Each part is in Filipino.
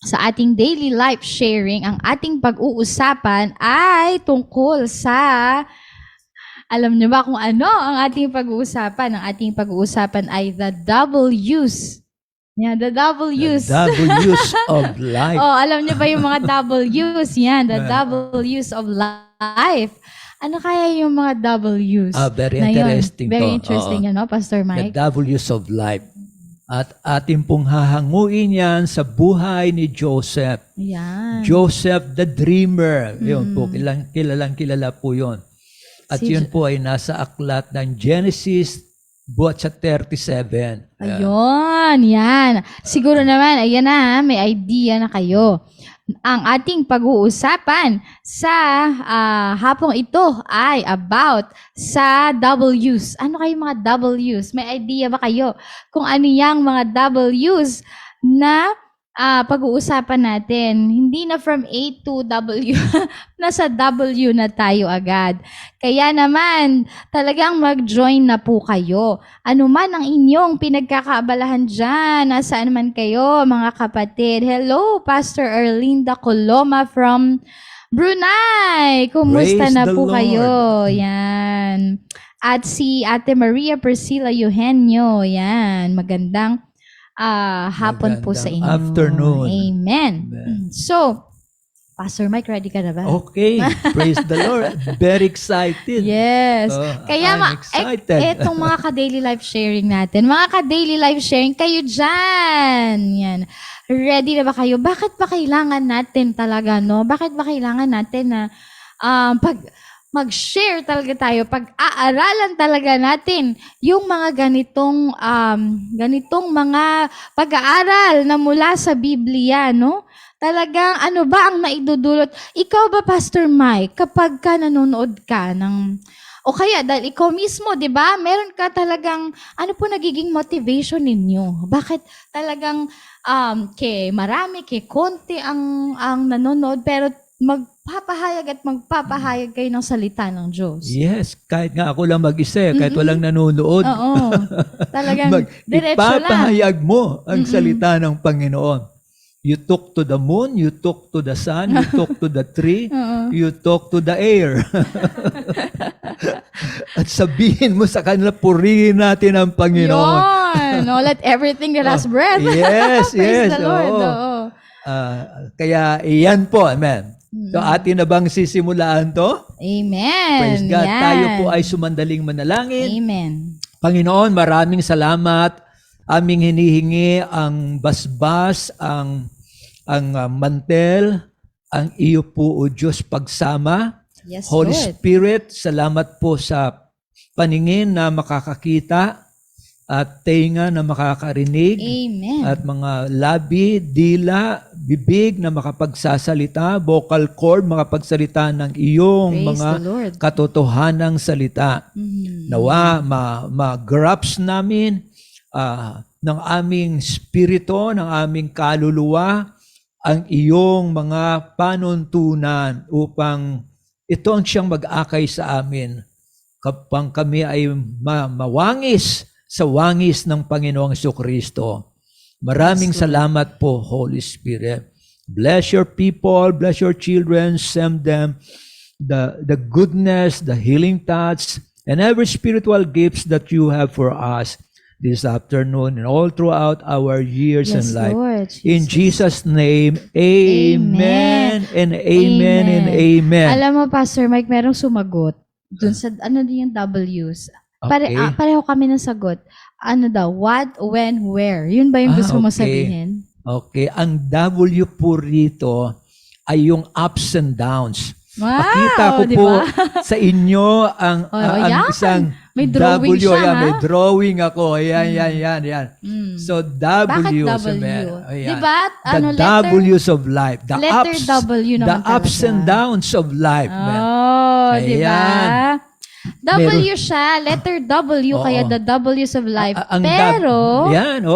sa ating daily life sharing, ang ating pag-uusapan ay tungkol sa, alam niyo ba kung ano ang ating pag-uusapan? Ang ating pag-uusapan ay the W's. Yan, the W's. The W's of life. Oh, alam niyo ba yung mga W's? Yan, the W's of life. Ano kaya yung mga W's? Very na yun? interesting Very to. interesting yan, no, Pastor The Mike? W's of life. At ating pong hahanguin yan sa buhay ni Joseph. Yan. Joseph the Dreamer. Yun po, kilala po yun. At Si yun po ay nasa aklat ng Genesis buhat sa 37. Ayun, yan. Siguro naman, ayan na, may idea na kayo. Ang ating pag-uusapan sa hapong ito ay about sa W's. Ano kayo mga W's? May idea ba kayo kung ano yung mga W's na pag-uusapan natin? Hindi na from A to W, nasa W na tayo agad. Kaya naman, talagang mag-join na po kayo. Ano man ang inyong pinagkakaabalahan dyan, nasaan man kayo, mga kapatid. Hello, Pastor Erlinda Coloma from Brunei. Kumusta Praise na the po Lord. kayo? Yan. At si Ate Maria Priscilla Eugenio. Yan. Magandang hapon po sa inyo. Afternoon. Amen. So, Pastor Mike, ready ka na ba? Okay. Praise the Lord. Very excited. Yes. Kaya I'm excited. etong mga ka-daily life sharing natin, mga ka-daily life sharing, kayo dyan. Yan. Ready na ba kayo? Bakit ba kailangan natin talaga, no? Bakit ba kailangan natin na mag-share talaga tayo, pag-aaralan talaga natin yung mga ganitong mga pag-aaral na mula sa Biblia, no? Talagang ano ba ang naidudulot? Ikaw ba, Pastor Mike, kapag ka nanonood ka ng, o kaya dahil ikaw mismo, di ba, meron ka talagang, ano po nagiging motivation ninyo? Bakit talagang marami, konti ang nanonood, pero magpapahayag at magpapahayag kayo ng salita ng Diyos? Yes, kahit nga ako lang mag-isa, kahit walang nanonood. Oo. Talagang diretso lang. Ipapahayag mo ang salita ng Panginoon. You talk to the moon, you talk to the sun, you talk to the tree, you talk to the air. At sabihin mo sa kanila, purihin natin ang Panginoon. Yun. No, let everything that has breath. Yes, Praise yes. the Lord. Oo. Oo. Kaya iyan po, amen. So atin na bang sisimulaan to? Amen. Praise God. Yan. Tayo po ay sumandaling manalangin. Amen. Panginoon, maraming salamat. Aming hinihingi ang basbas, ang mantel, ang iyo po o Diyos pagsama. Yes, Holy Lord. Spirit, salamat po sa paningin na makakakita at tenga na makakarinig. Amen. At mga labi, dila, bibig na makapagsasalita, vocal cord makapagsalita ng iyong Praise mga the Lord. katotohanang salita. Nawa, ma-grasp namin ng aming spirito, ng aming kaluluwa, ang iyong mga panuntunan upang ito ang siyang mag-akay sa amin kapag kami ay mawangis sa wangis ng Panginoong Jesucristo. Maraming salamat po, Holy Spirit. Bless your people, bless your children, send them the goodness, the healing touch, and every spiritual gifts that you have for us this afternoon and all throughout our years Yes, and life. Lord. In Jesus' name, amen and amen and amen. Alam mo, Pastor Mike, merong sumagot dun sa, ano din yung W's. Okay. Pareho kami ng sagot. Ano daw? What, when, where? Yun ba yung gusto mo Okay. sabihin? Okay, ang W po rito ay yung ups and downs. Wow, Pakita ko di po ba? sa inyo ang yan. isang May drawing siya, Ayan, ha? may drawing ako. Ayan, yan. So, Bakit W. W? Ayan. Di ba? The W's of life. The letter ups, W naman the ups talaga. and downs of life. man. Oh, di ba? Ayan. W siya, letter W, Oo. kaya the W's of life. Ang Pero,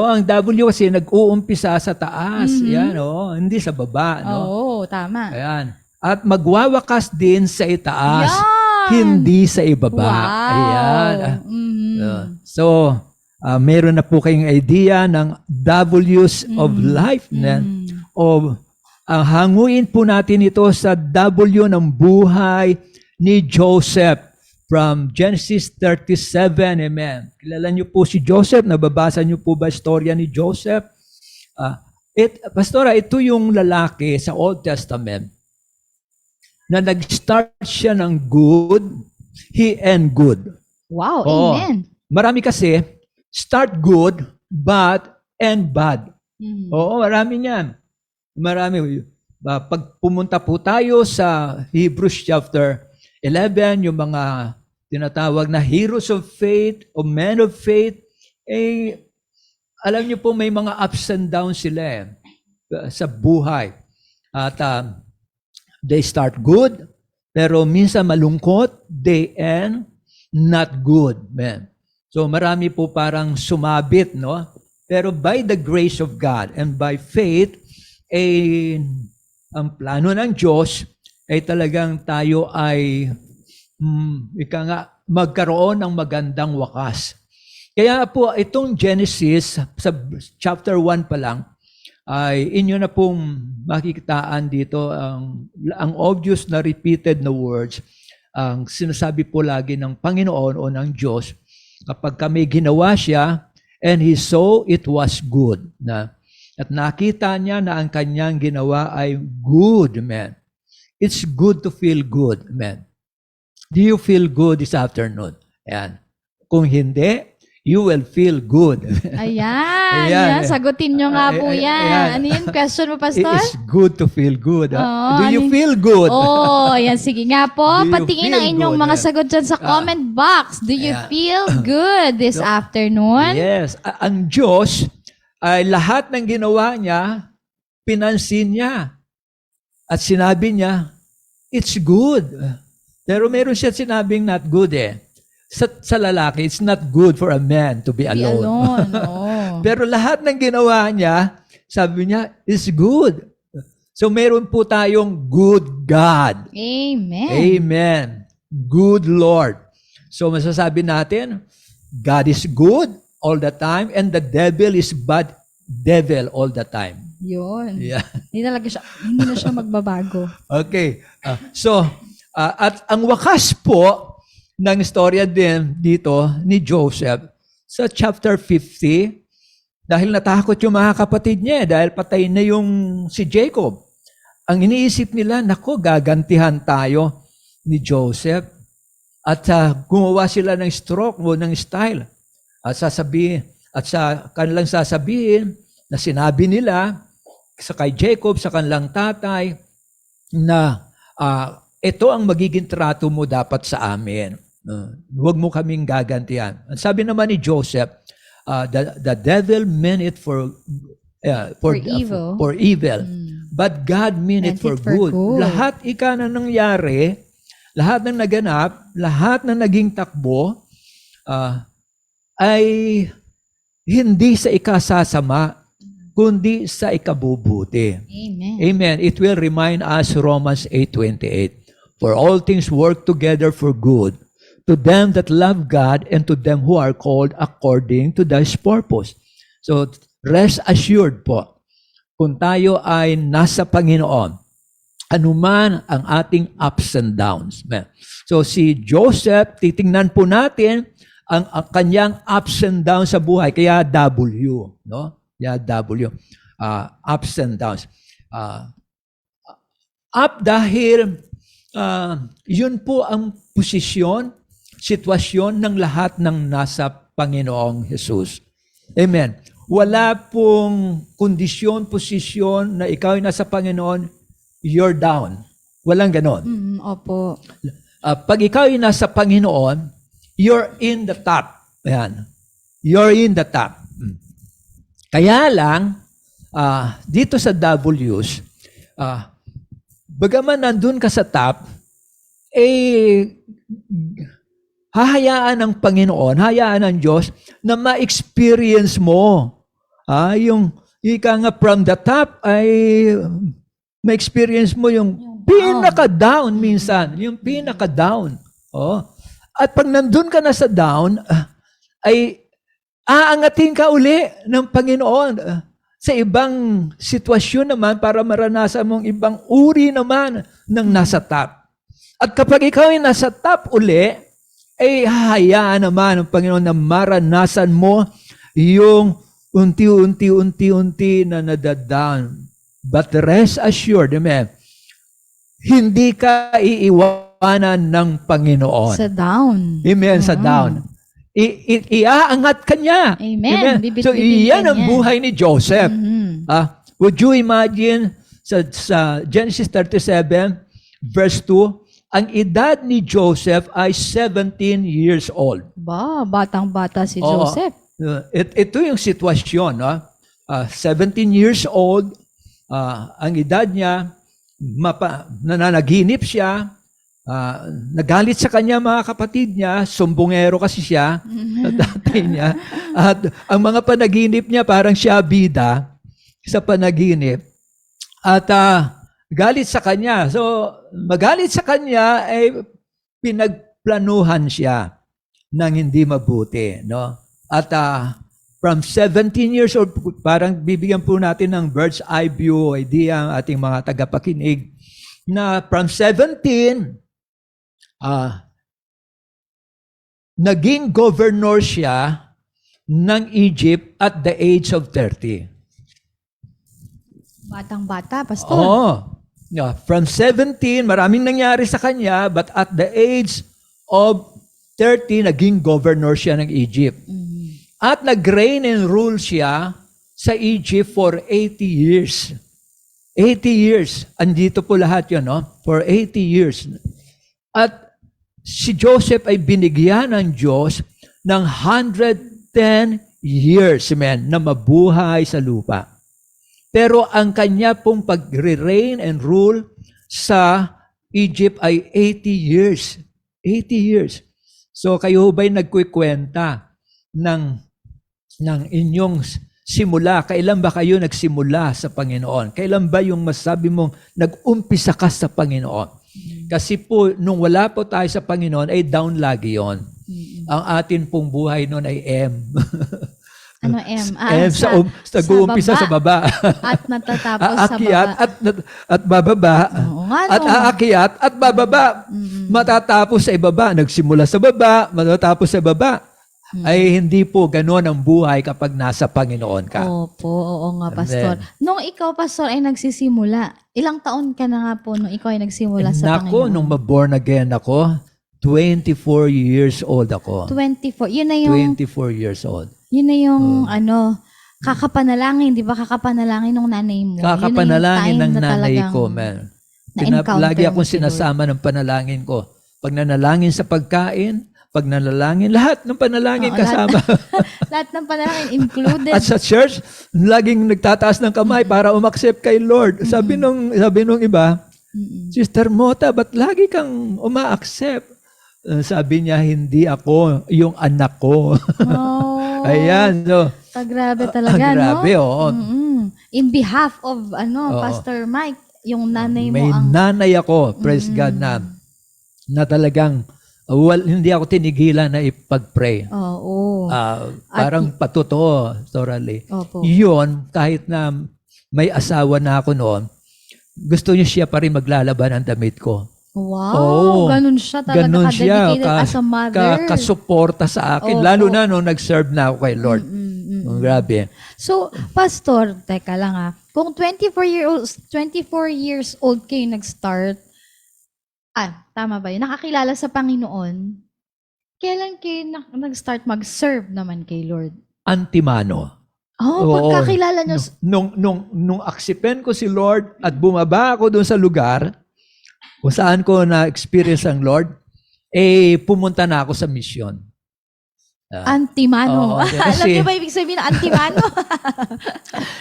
ang W kasi nag-uumpisa sa taas. Yan, hindi sa baba. No? oo, tama. Ayan. At magwawakas din sa itaas, Yan! hindi sa ibaba. Wow! Ayan. Mhm. So, meron na po kayong idea ng W's of life na o hanguin po natin ito sa W ng buhay ni Joseph from Genesis 37. Amen. Kilala niyo po si Joseph? Nababasa niyo po ba istorya ni Joseph? Pastora, ito yung lalaki sa Old Testament na nag-start siya ng good, he end good. Wow, Oo. amen. Marami kasi, start good, but end bad. Mhm. Oo, marami niyan. Marami. Pag pumunta po tayo sa Hebrews chapter 11, yung mga tinatawag na heroes of faith o men of faith, alam niyo po may mga ups and downs sila sa buhay. At they start good, pero minsan malungkot, they end not good. Man. So marami po parang sumabit, no? Pero by the grace of God and by faith, ang plano ng Diyos ay talagang tayo ay magkaroon ng magandang wakas. Kaya po itong Genesis sa chapter 1 pa lang ay inyo na pong makikitaan dito ang obvious na repeated na words, ang sinasabi po lagi ng Panginoon o ng Diyos kapag kami ginawa siya and He saw it was good. At nakita niya na ang kanyang ginawa ay good, man. It's good to feel good, man. Do you feel good this afternoon? Ayan. Kung hindi, you will feel good. Ayan, Ayan. yan. Sagutin nyo nga po yan. Ayan. Ano yung question mo, It Pastor? is good to feel good. Oo, Do you ano- feel good? Oh, yan. Sige nga po. Do you Patingin feel ang inyong good? mga sagot dyan sa comment box. Do you Ayan. feel good this afternoon? Yes. Ang Diyos ay lahat ng ginawa niya, pinansin niya. At sinabi niya, it's good. Pero meron siya sinabing not good Sa lalaki, it's not good for a man to be Be alone. alone. Oh. Pero lahat ng ginawa niya, sabi niya, is good. So meron po tayong good God. Amen. Amen. Good Lord. So masasabi natin, God is good all the time and the devil is bad devil all the time. Yun. Yeah. Hindi na siya magbabago. Okay. At ang wakas po ng istorya din dito ni Joseph sa chapter 50, dahil natakot yung mga kapatid niya dahil patay na yung si Jacob. Ang iniisip nila, nako, gagantihan tayo ni Joseph. At gumawa sila ng stroke o ng style. At sa kanilang sasabihin na sinabi nila sa kay Jacob, sa kanilang tatay, na ito ang magiging trato mo dapat sa amin. Huwag mo kaming gagantihan. At sabi naman ni Joseph, the devil meant it for evil. But God meant it for good. Lahat na nangyari, lahat ng naganap, lahat na naging takbo, ay hindi sa ikasasama, kundi sa ikabubuti. Amen. Amen. It will remind us Romans 8:28. For all things work together for good to them that love God and to them who are called according to His purpose. So, rest assured po, kung tayo ay nasa Panginoon, anuman ang ating ups and downs. So, si Joseph, titingnan po natin ang kanyang ups and downs sa buhay. Kaya W, no? Kaya W, ups and downs. Up dahil yun po ang posisyon, sitwasyon ng lahat ng nasa Panginoong Jesus. Amen. Wala pong kondisyon, posisyon na ikaw ay nasa Panginoon, you're down. Walang ganon. Opo. Pag ikaw ay nasa Panginoon, you're in the top. Ayan. You're in the top. Kaya lang, dito sa W's, bagaman nandun ka sa top, hahayaan ng Panginoon, hayaan ng Diyos na ma-experience mo. Yung ika nga from the top ay ma-experience mo yung pinaka-down minsan. Yung pinaka-down. At pag nandun ka na sa down, ay aangatin ka uli ng Panginoon. sa ibang sitwasyon naman para maranasan mong ibang uri naman ng nasa top. At kapag ikaw ay nasa top uli, ay hahayaan naman ng Panginoon na maranasan mo yung unti-unti na nadadown. But rest assured, amen, hindi ka iiwanan ng Panginoon. Sa down. Amen, sa down. Iaangat ka niya. Amen. So, Bibit-bitin iyan ka ang niya. buhay ni Joseph. Mhm. Would you imagine sa Genesis 37, verse 2, ang edad ni Joseph ay 17 years old. Batang-bata si Oo. Joseph. Ito yung sitwasyon. 17 years old, ang edad niya, nananaginip siya, nagalit sa kanya mga kapatid niya, sumbongero kasi siya, sa tatay niya. At ang mga panaginip niya parang siya bida sa panaginip. At galit sa kanya. So, magalit sa kanya ay pinagplanuhan siya ng hindi mabuti. No? At from 17 years old, parang bibigyan po natin ng bird's eye view idea ang ating mga tagapakinig na from 17, naging governor siya ng Egypt at the age of 30. Batang-bata, pastor. Oo. Yeah, from 17, maraming nangyari sa kanya, but at the age of 30, naging governor siya ng Egypt. Mhm. At nag-reign and rule siya sa Egypt for 80 years. 80 years. Andito po lahat yun, no? For 80 years. At si Joseph ay binigyan ng Diyos ng 110 years, amen, na mabuhay sa lupa. Pero ang kanya pong pag-reign and rule sa Egypt ay 80 years. 80 years. So kayo ba'y nagkukwenta ng inyong simula? Kailan ba kayo nagsimula sa Panginoon? Kailan ba yung masabi mong nag-umpisa ka sa Panginoon? Kasi po, nung wala po tayo sa Panginoon, ay down lagi yon. Ang atin pong buhay noon ay M. Ano M? M sa nag-uumpisa sa baba. At natatapos sa Aakyat baba. at bababa. Oo nga, At no? aakyat at bababa. Matatapos sa ibaba. Nagsimula sa baba, matatapos sa baba. Ay hindi po ganoon ang buhay kapag nasa Panginoon ka. Opo, oo nga, pastor. Nung ikaw, pastor, ay nagsisimula, ilang taon ka na nga po nung ikaw ay nagsimula sa Nako, Panginoon? nung ma-born again ako, 24 years old ako. 24. Yun na yung, 24 years old. yun na yung kakapanalangin, di ba? Kakapanalangin ng nanay mo. Kakapanalangin ng nanay talagang ko, man. na-encounter Lagi mo akong si Lord. sinasama ng panalangin ko. Pag nanalangin sa pagkain, pag nanalangin, lahat ng panalangin Oo, kasama. Lahat ng panalangin included. At sa church, laging nagtataas ng kamay para umaksep kay Lord. Sabi nung iba, Sister Mota, ba't lagi kang uma-accept? Sabi niya, hindi ako, yung anak ko. Oh, Ayan. So, grabe talaga, grabe, no? oo. In behalf of, Oo. Pastor Mike, yung nanay mo May ang... nanay ako, praise God, na talagang hindi ako tinigilan na ipag-pray. Oo. Parang patotoo, totally. Opo. Yun, kahit na may asawa na ako noon, gusto niya siya pa rin maglalaban ng damit ko. Wow, Oo. ganun siya talaga Ganun siya, ka-dedicated as a mother. kasuporta sa akin. Opo. Lalo na nung nag-serve na ako kay Lord. Grabe. So, Pastor, teka lang kung 24 years old kayo nag-start, tama ba yun? Nakakilala sa Panginoon, kailan kayo nag-start mag-serve naman kay Lord? Antimano. Oh, Oo. pagkakilala nyo, Nung aksipen ko si Lord at bumaba ako doon sa lugar kung saan ko na-experience ang Lord, pumunta na ako sa misyon. antimano. Oo, Alam niyo ba ibig sabihin ng antimano?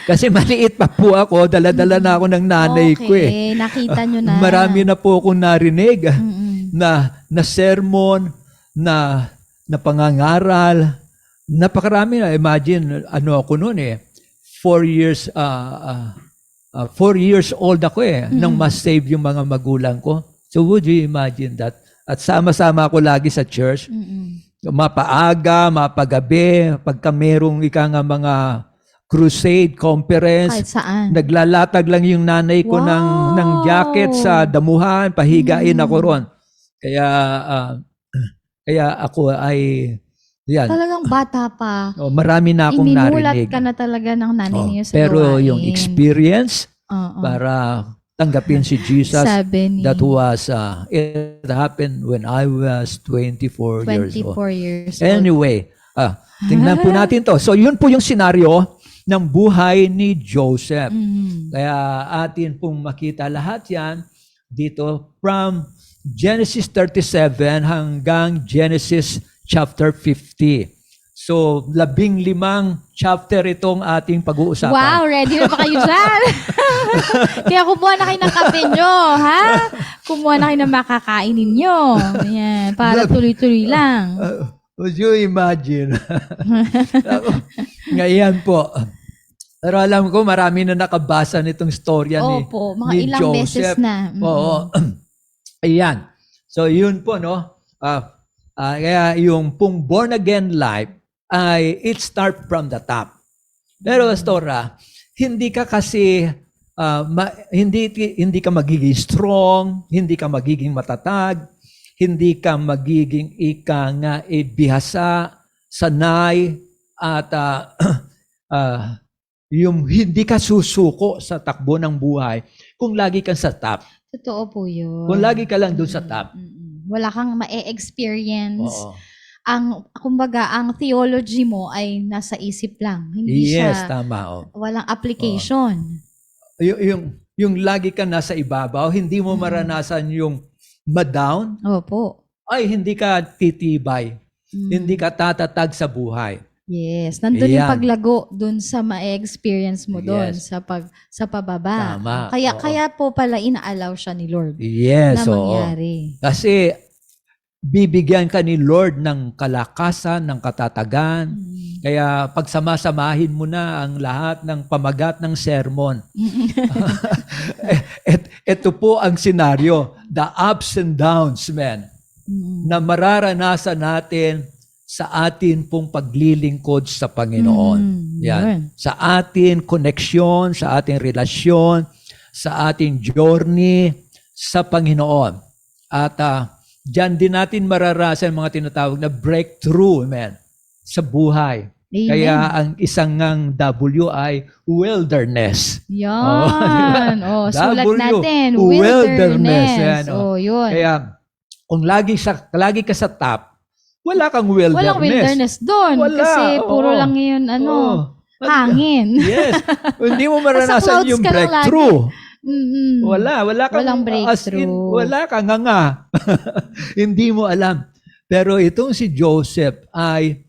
Kasi maliit pa po ako, dala-dala na ako ng nanay ko Okay, nakita nyo na. Marami na po akong narinig Mm-mm. na sermon, na pangangaral. Napakarami na. Imagine, ako noon 4 years, 4 years old ako nang ma-save yung mga magulang ko. So would you imagine that? At sama-sama ako lagi sa church. Mm-mm. Mapaaga, mapagabi, pagka merong mga crusade conference. Kahit saan. Naglalatag lang yung nanay ko ng jacket sa damuhan, pahigain ako ron. Kaya ako ay yan. Talagang bata pa. Marami na akong Iminulat narinig. ka na talaga ng nanay niyo sa Pero gawain. yung experience Oo. para tanggapin si Jesus, Sabi ni that was, it happened when I was 24 years old. 24 years old. Anyway, tingnan po natin to. So yun po yung senaryo ng buhay ni Joseph. Kaya atin pong makita lahat yan dito from Genesis 37 hanggang Genesis chapter 50. So, 15 chapter itong ating pag-uusapan. Wow, ready na ba kayo dyan? Kaya kumuha na kayo ng kape nyo, ha? Kumuha na kayo ng makakainin nyo. Ayan, para tuloy-tuloy lang. Would you imagine? Ngayon po. Pero alam ko, marami na nakabasa nitong storya Opo, mga ni ilang Joseph. beses na. Oo. Ayan. So, yun po, no? Kaya yung pong born again life ay it start from the top. Pero Pastora, hindi ka kasi hindi ka magiging strong, hindi ka magiging matatag, hindi ka magiging bihasa, sanay at yung hindi ka susuko sa takbo ng buhay kung lagi kang sa top. Totoo po yun. Kung lagi ka lang doon sa top. Wala kang ma-experience. Oo. Kumbaga, ang theology mo ay nasa isip lang. Hindi Yes, siya, tama. walang application. Yung lagi ka nasa ibabaw, hindi mo maranasan yung ma-down, Opo. ay hindi ka titibay. Hindi ka tatatag sa buhay. Yes, nandun yung Ayan. paglago dun sa ma-experience mo dun Yes. sa pababa. Tama. Kaya po pala ina-allow siya ni Lord Yes, na oo. mangyari. Kasi bibigyan ka ni Lord ng kalakasan, ng katatagan. Kaya pagsamasamahin mo na ang lahat ng pamagat ng sermon. Ito po ang senaryo, the ups and downs, man, na mararanasan natin sa atin pong paglilingkod sa Panginoon. Yan. Sa ating koneksyon, sa ating relasyon, sa ating journey sa Panginoon. At dyan din natin mararanasan mga tinatawag na breakthrough, man, sa buhay. Amen. Kaya ang isang ngang W ay wilderness. Yan. Sulat W, natin. wilderness. Yan, Yun. Kaya kung lagi ka sa top, wala kang wilderness. Walang wilderness doon. Wala, Kasi puro oo. lang yun, hangin. Yes. Hindi mo maranasan clouds yung ka lang breakthrough. Wala kang Walang as in, breakthrough. wala kang nga. Hindi mo alam. Pero itong si Joseph ay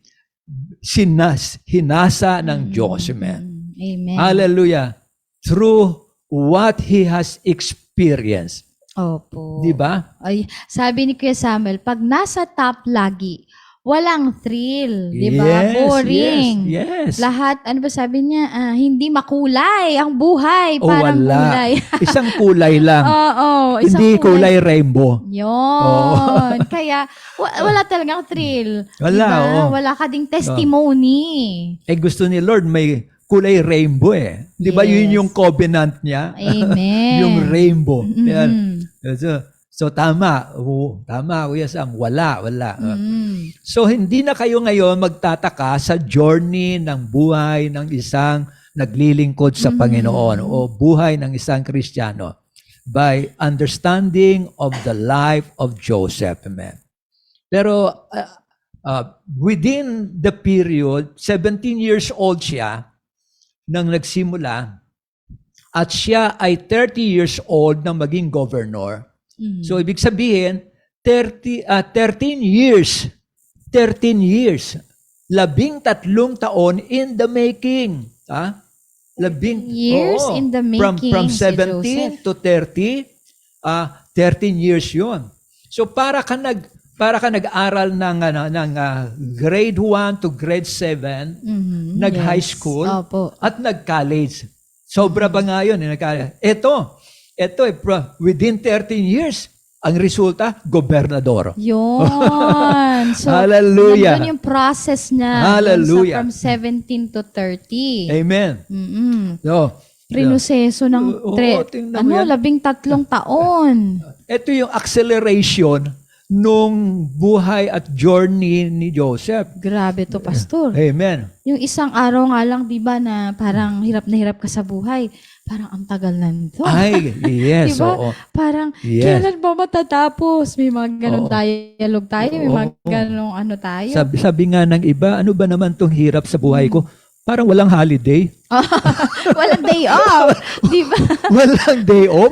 hinasa ng Diyos, man. Amen. Hallelujah. Through what he has experienced. Opo. Di ba? Ay, sabi ni Kuya Samuel, pag nasa top lagi, walang thrill, di ba? Yes, Boring. Yes. Lahat, ano ba sabi niya? Hindi makulay ang buhay. O Parang wala. kulay. Isang kulay lang. Oo. isang Hindi kulay rainbow. Yun. Kaya, wala talagang thrill. Wala, Diba? oo. Wala ka ding testimony. Gusto ni Lord may kulay rainbow eh. Di ba yun Yes. yung covenant niya? Amen. Yung rainbow. Yan. Mm-mm. So tama. Tama, Kuya Sam. Wala. Mm. So hindi na kayo ngayon magtataka sa journey ng buhay ng isang naglilingkod sa Panginoon o buhay ng isang Kristiyano by understanding of the life of Joseph. Amen. Pero within the period, 17 years old siya nang nagsimula at siya ay 30 years old nang maging governor. So ibig sabihin, 13 years. 13 years. 13 taon in the making. 13 years in the making, From si 17 to 30, 13 years yon. So para ka nag-aral ng grade 1 to grade 7, nag-high school, Opo. at nag-college. Sobra ba nga yun? Ito within 13 years, Ang resulta, gobernador. Yun. So, Hallelujah. nandun yung process niya. Hallelujah. From 17 to 30. Amen. Mm-mm. So, Prinuseso ng Oo, tingnan mo yan. 13 taon. ito yung acceleration nung buhay at journey ni Joseph. Grabe to, Pastor. Amen. Yung isang araw nga lang, di ba, na parang hirap na hirap ka sa buhay. Parang ang tagal na nito. Ay, yes. Diba? Oo. Parang, Yes. kailan ba matatapos? May mga ganong Oo. dialogue tayo, may mga Oo. ganong ano tayo. Sabi nga ng iba, ano ba naman tong hirap sa buhay ko? Parang walang holiday. Walang day off. Di ba? Walang day off.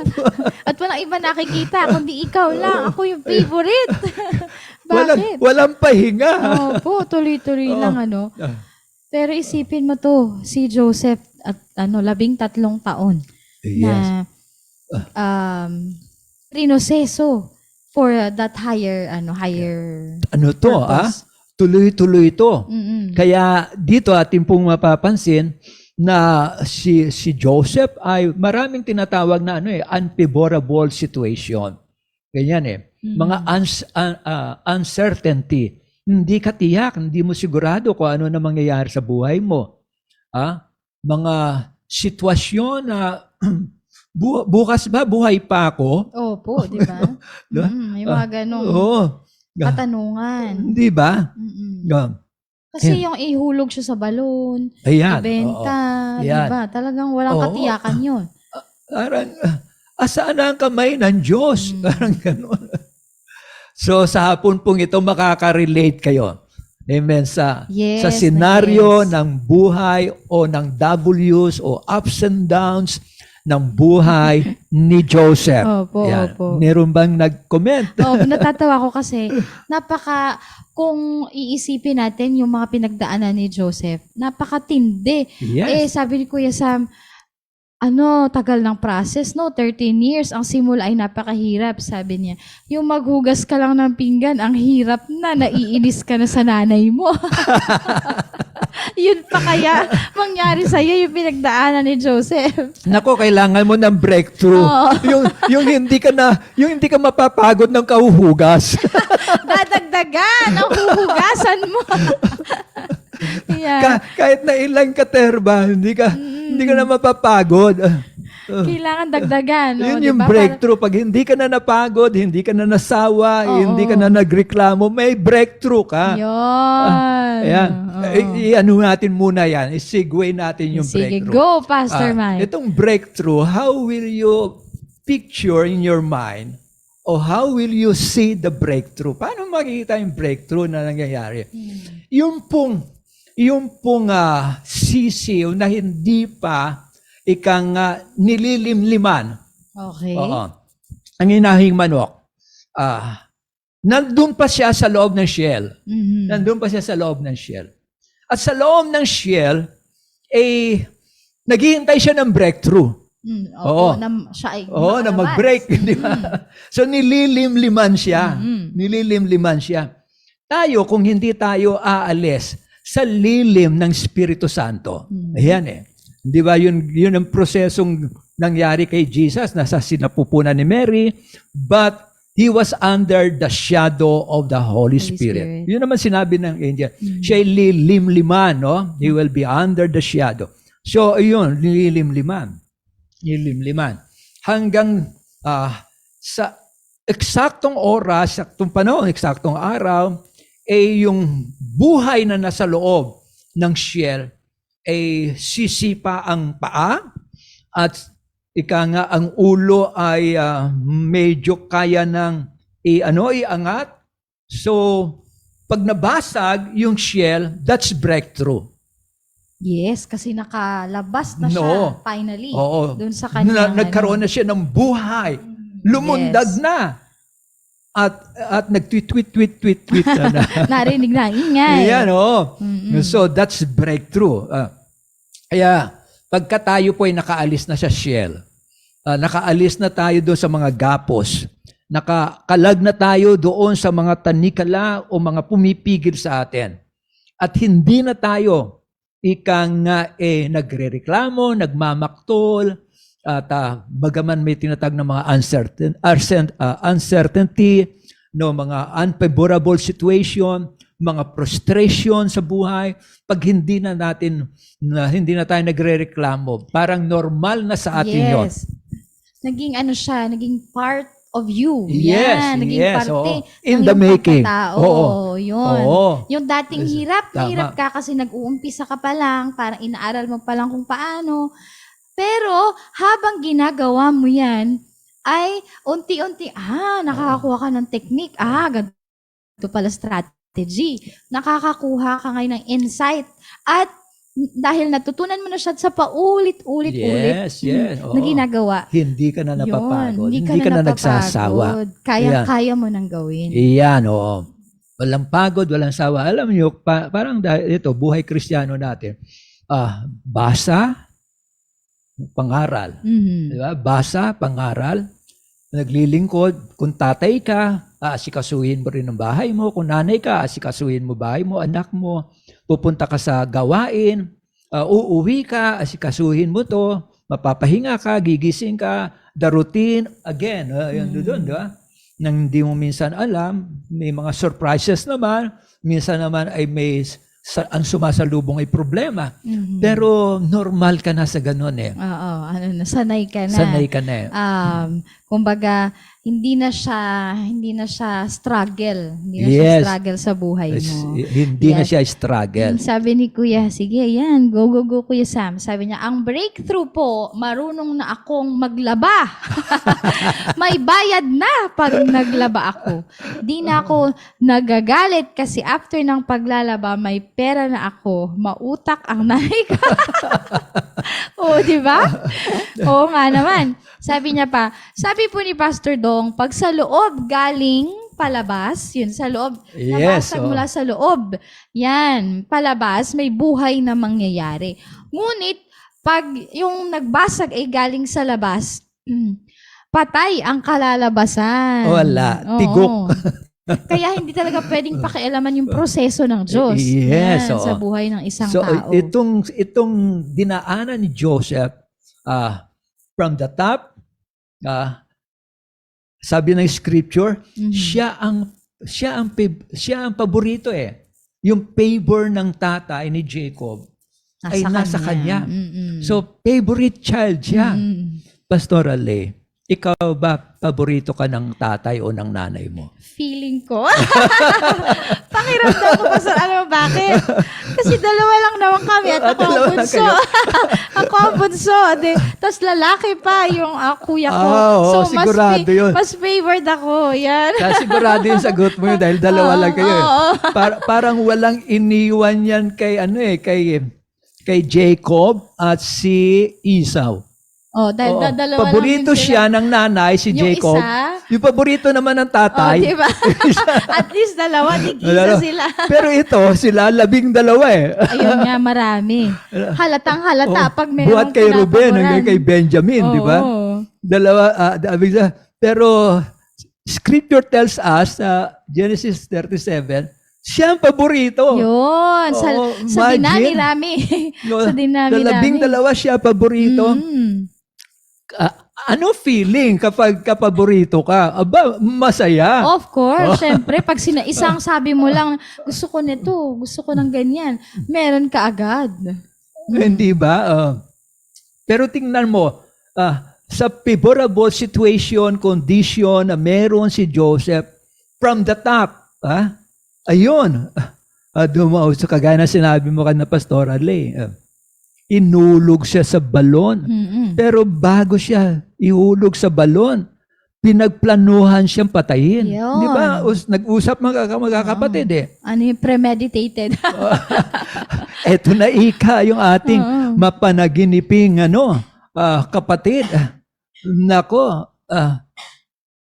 At walang iba nakikita, kundi ikaw lang. Ako yung favorite. Bakit? Walang pahinga. Opo, tuloy-tuloy Oo. lang ano. Ah, Pero isipin mo to, si Joseph at 13 taon yes. na prinoseso for that higher Ano to, purpose. Tuloy-tuloy to. Mm-mm. Kaya dito atin pong mapapansin na si Joseph ay maraming tinatawag na unfavorable situation. Ganyan eh. Mga uncertainty. Hindi ka tiyak, hindi mo sigurado kung ano na mangyayari sa buhay mo. Mga sitwasyon na bukas ba buhay pa ako? Opo, di ba? May mga ganong Oo. katanungan. Di ba? Mm-mm. Yeah. Kasi yung ihulog siya sa balon, Ayan. ibenta, di Ayan. ba? Talagang walang Oo. katiyakan yun. Parang, asaan ang kamay ng Diyos? Parang gano'n. So, sa hapon pong ito, makaka-relate kayo. Amen. Sa senaryo ng buhay o ng W's o ups and downs ng buhay ni Joseph. Opo, Yan. opo. Meron bang nag-comment? Natatawa ko kasi, kung iisipin natin yung mga pinagdaanan ni Joseph, napakatindi. Yes. Sabi ni Kuya Sam, tagal ng process, no? 13 years. Ang simula ay napakahirap, sabi niya. Yung maghugas ka lang ng pinggan, ang hirap na, naiinis ka na sa nanay mo. Yun pa kaya mangyari sa'yo yung pinagdaanan ni Joseph. Nako, kailangan mo ng breakthrough. Oo. yung hindi ka mapapagod ng kahuhugas. Dadagdagan ang huhugasan mo. Yeah. Kahit na ilang katerba, hindi ka na mapapagod. Kailangan dagdagan. No? Yun yung diba? breakthrough. Pag hindi ka na napagod, hindi ka na nasawa, Oo. hindi ka na nagreklamo, may breakthrough ka. Yun. Ayan. Oo. I-ano natin muna yan. I-segue natin yung Sige, breakthrough. go, Pastor Mike. Itong breakthrough, how will you picture in your mind o how will you see the breakthrough? Paano makikita yung breakthrough na nangyayari? Yung pong sisiw na hindi pa nililimliman. Okay. Oo. Ang inahing manok. Nandun pa siya sa loob ng shell. Mhm. Nandun pa siya sa loob ng shell. At sa loob ng shell, naghihintay siya ng breakthrough. Oo. Siya ay Na makalabas. mag-break. Di ba? So, nililimliman siya. Mhm. Nililimliman siya. Tayo, kung hindi tayo aalis sa lilim ng Espiritu Santo. Ayan eh. Di ba? Yun ang prosesong nangyari kay Jesus. Nasa sinapupunan ni Mary. But he was under the shadow of the Holy Spirit. Yun naman sinabi ng angel. Siya lilimliman, no? He will be under the shadow. So, yun, lilimliman. Lilimliman. Hanggang sa eksaktong oras, eksaktong panahon, eksaktong araw, yung buhay na nasa loob ng shell sisipa ang paa at ang ulo ay medyo kaya ng iangat. So, pag nabasag yung shell, that's breakthrough. Yes, kasi nakalabas na siya No. finally. Oo. Doon sa kanya. Nagkaroon na siya ng buhay. Lumundag Yes. na. At nag-tweet na. Narinig na ang ingay. Yan, oo. Mm-mm. So, that's breakthrough. Kaya, pagka tayo po ay nakaalis na sa shell, nakaalis na tayo doon sa mga gapos, nakakalag na tayo doon sa mga tanikala o mga pumipigil sa atin, at hindi na tayo nagrereklamo, nagmamaktol, At bagaman may tinatag na mga uncertainty, no, mga unfavorable situation, mga frustration sa buhay, pag hindi na tayo nagrereklamo, parang normal na sa atin yon. Yes. Naging siya, naging part of you. Yes, Yan, naging yes, parte oo. ng In the iyong making. pagkatao. Oo. Yun. Oo. Yung dating hirap na Tama. hirap ka kasi nag-uumpisa ka pa lang, parang inaaral mo pa lang kung paano. Pero habang ginagawa mo yan, ay unti-unti, nakakakuha ka ng technique. Ganito pala strategy. Nakakakuha ka ngayon ng insight. At dahil natutunan mo na siya sa paulit-ulit Yes, oo. na ginagawa, Hindi ka na napapagod. yun, Hindi ka na nagsasawa. Kaya mo nang gawin. Iyan, oo. Walang pagod, walang sawa. Alam niyo, parang ito, buhay Kristiyano natin. Basa, pangaral. Mhm. Diba? Basa, pangaral, naglilingkod. Kung tatay ka, asikasuhin mo rin ang bahay mo. Kung nanay ka, asikasuhin mo bahay mo, anak mo. Pupunta ka sa gawain, uuwi ka, asikasuhin mo to, mapapahinga ka, gigising ka, the routine, again, yun doon, di ba? Nang hindi mo minsan alam, may mga surprises naman, minsan naman ay ang sumasalubong ay problema. Mhm. Pero normal ka na sa ganun eh. Oo, sanay ka na. Sanay ka na eh. Kumbaga, hindi na siya struggle. Hindi na Yes. siya struggle sa buhay mo. Hindi na Yes. siya struggle. Sabi ni Kuya, sige, yan, go, Kuya Sam. Sabi niya, ang breakthrough po, marunong na akong maglaba. May bayad na pag naglaba ako. Di na ako nagagalit kasi after ng paglalaba, may pera na ako. Mautak ang nanay ko. Oo, di ba? Oo nga naman. Sabi niya pa, sabi po ni Pastor Dong, pag sa loob galing palabas, yun, sa loob, Yes, nabasag mula sa loob, yan, palabas, may buhay na mangyayari. Ngunit, pag yung nagbasag ay galing sa labas, patay ang kalalabasan. Wala, Oo. tigok. Kaya hindi talaga pwedeng pakialaman yung proseso ng Diyos. Yes, Yan, oo. sa buhay ng isang So tao. itong dinaanan ni Joseph from the top, sabi ng scripture, Mhm. siya ang paborito eh. Yung favor ng tatay ni Jacob ay nasa kanya. Mm-mm. So favorite child siya. Mm-mm. Pastor Ale, ikaw ba paborito ka ng tatay o ng nanay mo? Feeling ko. Pakiramdam ko pa sa alam mo bakit? Kasi dalawa lang naman kami at ako ang Dalawa lang bunso. Ako ang bunso. Tapos lalaki pa yung kuya ko. Oo, sigurado yun. Mas favored ako. Yan. Kaya sigurado yung sagot mo yun dahil dalawa lang kayo. Eh. Oo. Parang walang iniwan yan kay Jacob at si Esau. Dahil Oo. dalawa Paborito lang din siya ng nanay, si Yung Jacob. isa, Yung paborito naman ng tatay. diba? At least dalawa, tig-isa Dalawa. sila. Pero ito, sila 12 eh. Ayun nga, marami. Halatang halata pag merong Buhat kay Ruben hanggang kay Benjamin, di ba? Oo. Dalawa, pero scripture tells us, Genesis 37, siya ang paborito. Yun. Sa imagine. dinami-rami. Sa dinami-rami. 12 siya paborito. Mm. Ano feeling kapag kapaborito ka? Aba, masaya. Of course, syempre, pag isang sabi mo lang, gusto ko nito, gusto ko ng ganyan, meron ka agad. Hindi ba? Pero tingnan mo, sa favorable situation, condition na meron si Joseph, from the top, ayun, so kagaya na sinabi mo na Pastor Arley, inulog siya sa balon. Mm-mm. Pero bago siya ihulog sa balon, pinagplanuhan siyang patayin. Yun. Di ba? Nag-usap mga kapatid eh. Ano yung premeditated? Eto na yung ating Oo. mapanaginiping kapatid. Nako,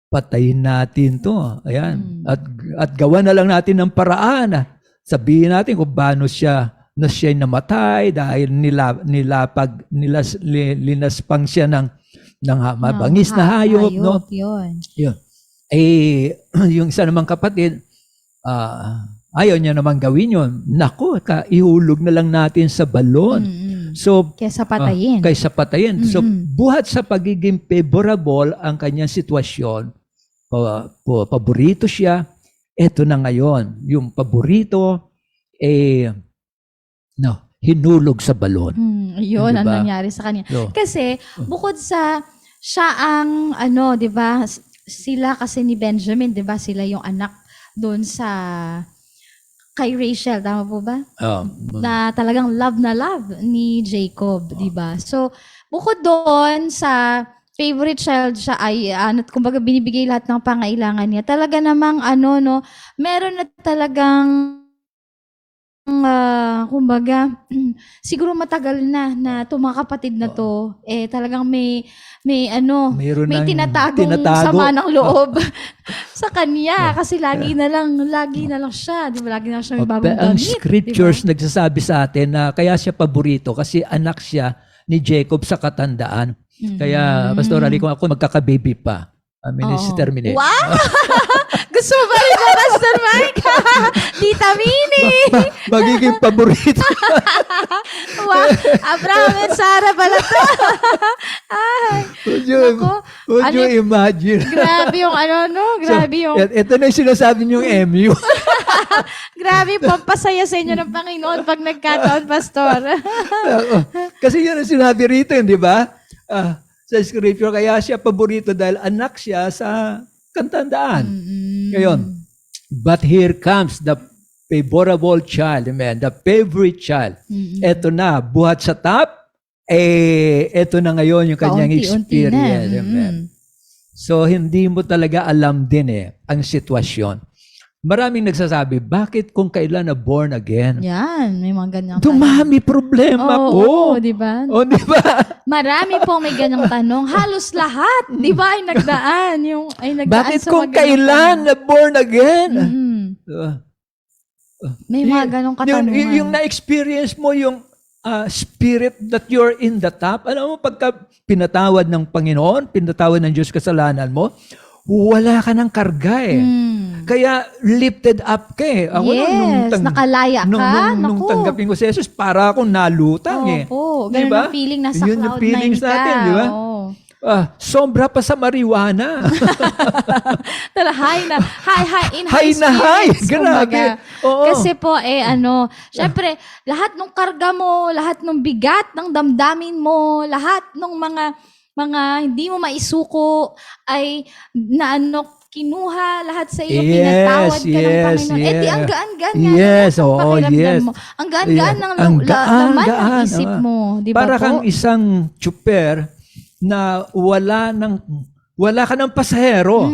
patayin natin to. Ayan. At gawa na lang natin ng paraan. Sabihin natin kung paano na siya'y namatay dahil linaspang siya ng mabangis na hayop. No? Yun. Yun. Yung isa namang kapatid, ayaw niya naman gawin yun. Nako, ihulog na lang natin sa balon. Mm-mm. So, Kesa patayin. kaysa patayin. So, Mm-mm. buhat sa pagiging favorable ang kanyang sitwasyon, paborito siya, eto na ngayon, yung paborito, hinulog sa balon. Yun ang Diba? nangyari sa kanya. So, Kasi, bukod sa siya ang, di ba, sila kasi ni Benjamin, di ba, sila yung anak doon sa, kay Rachel, tama po ba? Na talagang love na love ni Jacob, di ba? So, bukod doon sa favorite child siya ay, kumbaga binibigay lahat ng pangailangan niya, talaga namang, meron na talagang, kumbaga, siguro matagal na itong mga kapatid na to, talagang may mayroon ng tinatagong sama ng loob sa kanya. Kasi lagi na lang siya. Di ba? Lagi na lang siya may bagong ang damit. scriptures Di ba? nagsasabi sa atin na kaya siya paborito kasi anak siya ni Jacob sa katandaan. Kaya, Pastor Ali, kung ako magkakababy pa, si Oo. terminate. Wow! Gusto mo ba rin ba, Pastor Mike? Tita Minnie! Magiging paborito. Wow! Abraham and Sarah pala to. Ay, Would you imagine? grabe yung grabe yung, Ito na yung sinasabi niyong MU. grabe yung pampasaya sa inyo ng Panginoon pag nagkataon, Pastor. Kasi yun ang sinabi rito, di ba? Sa scripture, kaya siya paborito dahil anak siya sa katandaan. Ngayon, but here comes the favorable child, amen, the favorite child. Ito na, buhat sa top, ito na ngayon yung kanyang Paunti-unti experience. na. Amen. So, hindi mo talaga alam din ang sitwasyon. Maraming nagsasabi, bakit kung kailan na born again? Yan, may mga ganyang Dumami problema tanong. po. Oo, di ba? O, di ba? Marami pong may ganyang tanong. Halos lahat, di ba, ay nagdaan. Bakit sa kung mga ganyang kailan na born again? May mga ganong katanungan. Yung na-experience mo yung spirit that you're in the top. Alam mo, pagka pinatawad ng Panginoon, pinatawad ng Diyos kasalanan mo, wala ka ng karga Kaya lifted up ka Ako nakalaya ka. Nung tanggapin ko si Jesus, para akong nalutang Opo, ganun Diba? ang feeling, nasa Yun cloud yung feelings nine ka. natin, di ba? Oo. Sobra pa sa marijuana. Tala, high in High na high. spirits, Grabe. kumbaga. Oo. Kasi po, syempre, lahat ng karga mo, lahat ng bigat ng damdamin mo, lahat ng mga hindi mo maisuko ay kinuha lahat sa iyo, pinatawad ka ng Panginoon. Di ang gaan-gaan nga ng pakiramdam mo. Ang gaan-gaan ng laman ng isip mo. Di ba Para po? kang isang tsuper na wala ka ng pasahero.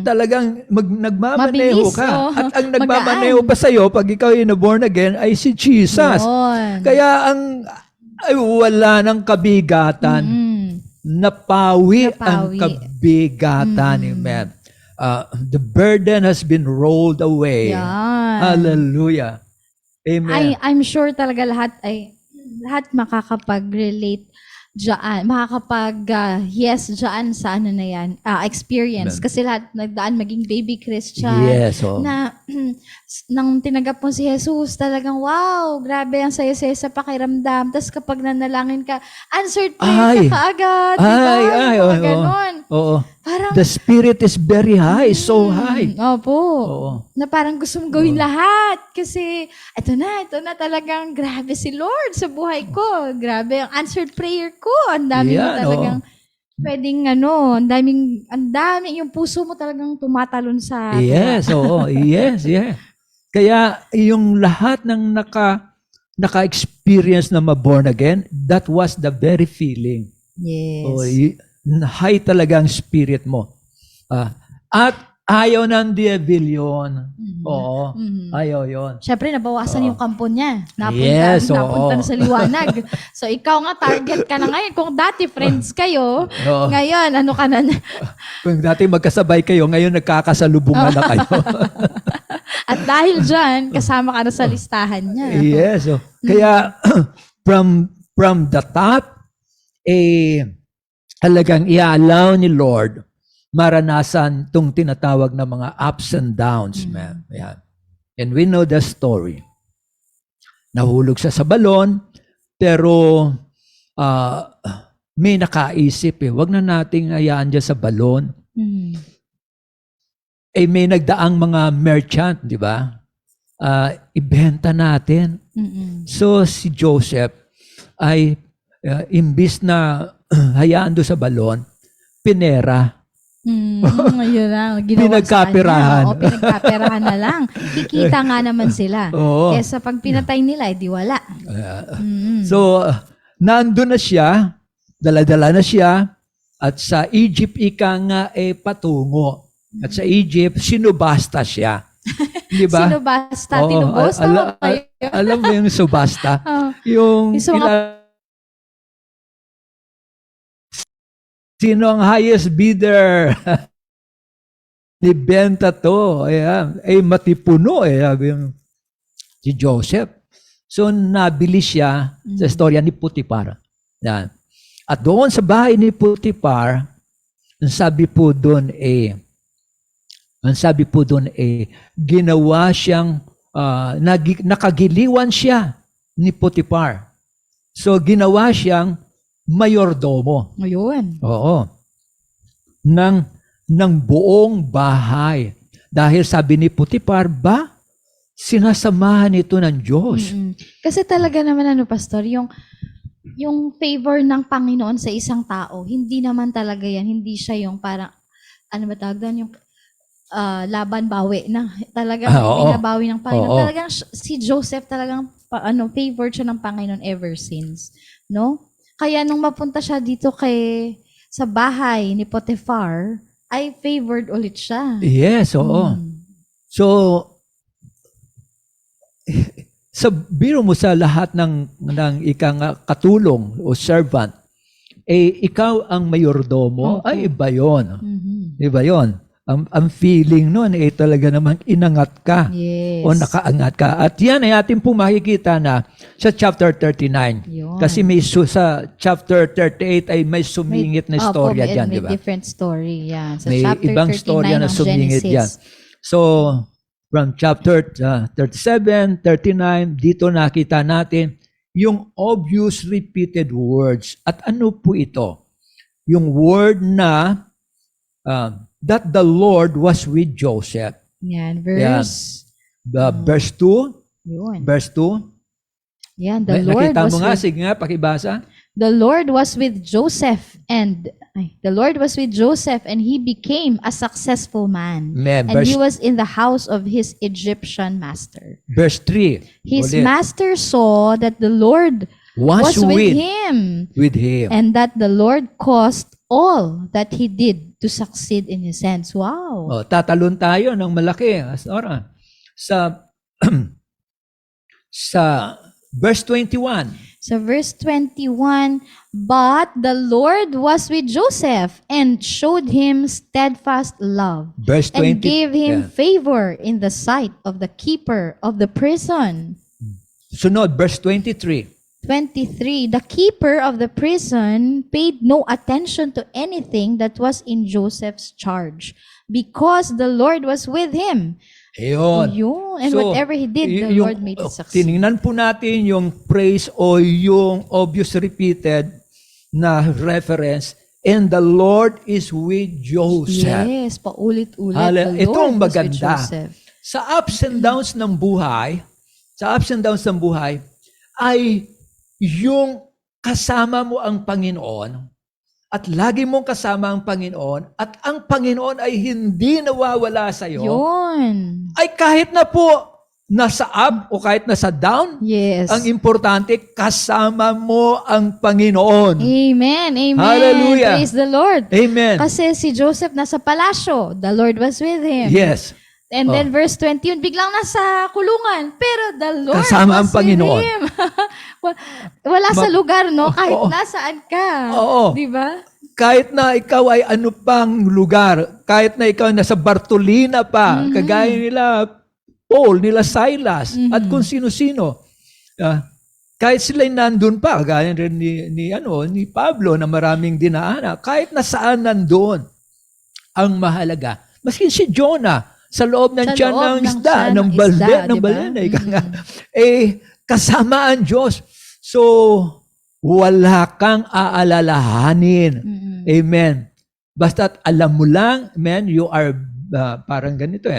Talagang nagmamaneho Mabilis, ka. At ang magaan. nagmamaneho pa sa'yo pag ikaw ay na-born again ay si Jesus. Yun. Kaya wala ng kabigatan. Napawi ang kabigatan. Amen. The burden has been rolled away. Yan. Hallelujah. Amen. I'm sure talaga lahat makakapag-relate dyan, yes dyan sa na yan, experience. Amen. Kasi lahat nagdaan maging baby Christian. Yes. Na nang tinanggap mo si Jesus, talagang wow, grabe ang saya-saya sa pakiramdam. Tapos kapag nanalangin ka, answered prayer ka kaagad. Diba? Ganon. Oo. Parang, the spirit is very high, so high. Opo. Oo. Na parang gusto mong gawin lahat. Kasi, ito na talagang grabe si Lord sa buhay ko. Grabe ang answered prayer ko. Ang dami mo talagang pwedeng ang daming yung puso mo talagang tumatalon sa Yes, oo. Yes. Kaya yung lahat ng naka-experience na ma-born again, that was the very feeling. Yes. High talaga ang spirit mo. At ayaw ng devil yun. Oo. Ayaw yun. Siyempre, nabawasan yung kampo niya. oo. Napunta na sa liwanag. So, ikaw nga, target ka na ngayon. Kung dati friends kayo, ngayon, ka na? Kung dati magkasabay kayo, ngayon nagkakasalubungan na kayo. At dahil dyan, kasama ka na sa listahan niya. Yes. Kaya, from the top, talagang i-allow ni Lord maranasan itong tinatawag na mga ups and downs, man. Ayan. And we know the story. Nahulog siya sa balon, Pero may nakaisip Huwag na nating hayaan dyan sa balon. May nagdaang mga merchant, di ba? Ibenta natin. So si Joseph ay imbis na hayaan doon sa balon, pinera. Yun lang. Pinagkaperahan. Pinagkaperahan na lang. Kikita nga naman sila. Oo. Kesa pag pinatay nila, di wala. So, nandun na siya, dala-dala na siya, at sa Egypt ika nga patungo. At sa Egypt, sinubasta siya. Di ba? Sinubasta, Oo, tinubosta mo kayo. alam mo yung subasta? Yung Yung sa mga- sino ang highest bidder? Ibenta to. Ayan. Matipuno sabi yung si Joseph. So, nabili siya sa storya ni Potiphar. Yan. At doon sa bahay ni Potiphar, ang sabi po doon ginawa siyang, nakagiliwan siya ni Potiphar. So, ginawa siyang mayordomo. Ayun. Oo. Ng buong bahay. Dahil sabi ni Potiphar, sinasamahan ito ng Diyos. Kasi talaga naman Pastor, yung favor ng Panginoon sa isang tao, hindi naman talaga yan, hindi siya yung parang, ano ba tawag doon, yung laban-bawi na talagang binabawi ng Panginoon. Talagang si Joseph talagang favored siya ng Panginoon ever since. No? Kaya nung mapunta siya dito sa bahay ni Potiphar, ay favored ulit siya. Yes, oo. So, biro mo sa lahat ng ikang katulong o servant, ikaw ang mayordomo, ay iba yun. Iba yun. Ang feeling nun talaga namang inangat ka o nakaangat ka. At yan ay ating pong makikita na sa chapter 39. Yun. Kasi sa chapter 38 ay may sumingit na storya dyan, di ba? May different story. Yan. Sa May chapter ibang 39 storya na ng sumingit Genesis. dyan. So, from chapter 37, 39, dito nakita natin yung obvious repeated words. At ano po ito? Yung word na that the Lord was with Joseph. Yan, verse. Verse 2. Yun. Verse 2. Yan, the Lord Nakita was mo nga, with, sige nga, pakibasa. the Lord was with Joseph and he became a successful man. Amen. And he was in the house of his Egyptian master. Verse 3. His Ulit. master saw that the Lord was with him, with him. and that the Lord caused all that he did to succeed in his hands. Wow. Tatalon tayo ng malaki. Sa verse 21. So verse 21, but the Lord was with Joseph and showed him steadfast love Verse 20. and gave him favor in the sight of the keeper of the prison. Sunod, verse 23. 23, the keeper of the prison paid no attention to anything that was in Joseph's charge because the Lord was with him. Ayun. And So, whatever he did, the Lord made it succeed. Tinignan po natin yung praise o yung obvious repeated na reference, and the Lord is with Joseph. Yes, paulit-ulit. The Ito ang Lord was with maganda. Joseph. Sa ups and downs ng buhay, ay yung kasama mo ang Panginoon at lagi mong kasama ang Panginoon at ang Panginoon ay hindi nawawala sa iyo. Yun. Ay kahit na po nasa up o kahit nasa down, Yes. ang importante kasama mo ang Panginoon. Amen. Amen. Hallelujah. Praise the Lord. Amen. Kasi si Joseph nasa palasyo. The Lord was with him. Yes. And then verse 21, biglang nasa kulungan. Pero the Lord Kasama ang was Panginoon. with him. Wala sa lugar, no? Kahit Oo. nasaan ka. Oo. Di ba? Kahit na ikaw ay ano pang lugar, kahit na ikaw nasa Bartolina pa, kagaya nila Paul, nila Silas, at kung sino-sino, kahit sila'y nandun pa, kagaya rin ni Pablo na maraming dinaanan, kahit nasaan nandun, ang mahalaga. Maski si Jonah, sa loob ng tiyan ng isda, ng balde, diba? kasama ang Diyos. So, wala kang aalalahanin. Amen. Basta't alam mo lang, amen, you are parang ganito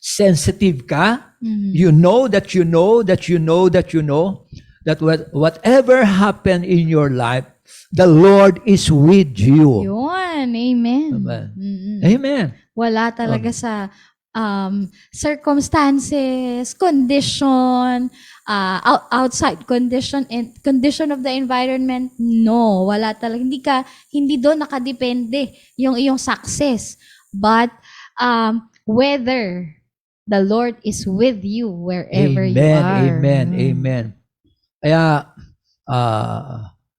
sensitive ka. You know that you know that you know that you know that whatever happened in your life, the Lord is with you. Yun. Amen. Amen. Mm-mm. Amen. Wala talaga sa circumstances, condition, outside condition and condition of the environment. No, wala talaga. Hindi doon nakadepende yung iyong success. But whether the Lord is with you wherever you are. Amen. Amen. Kaya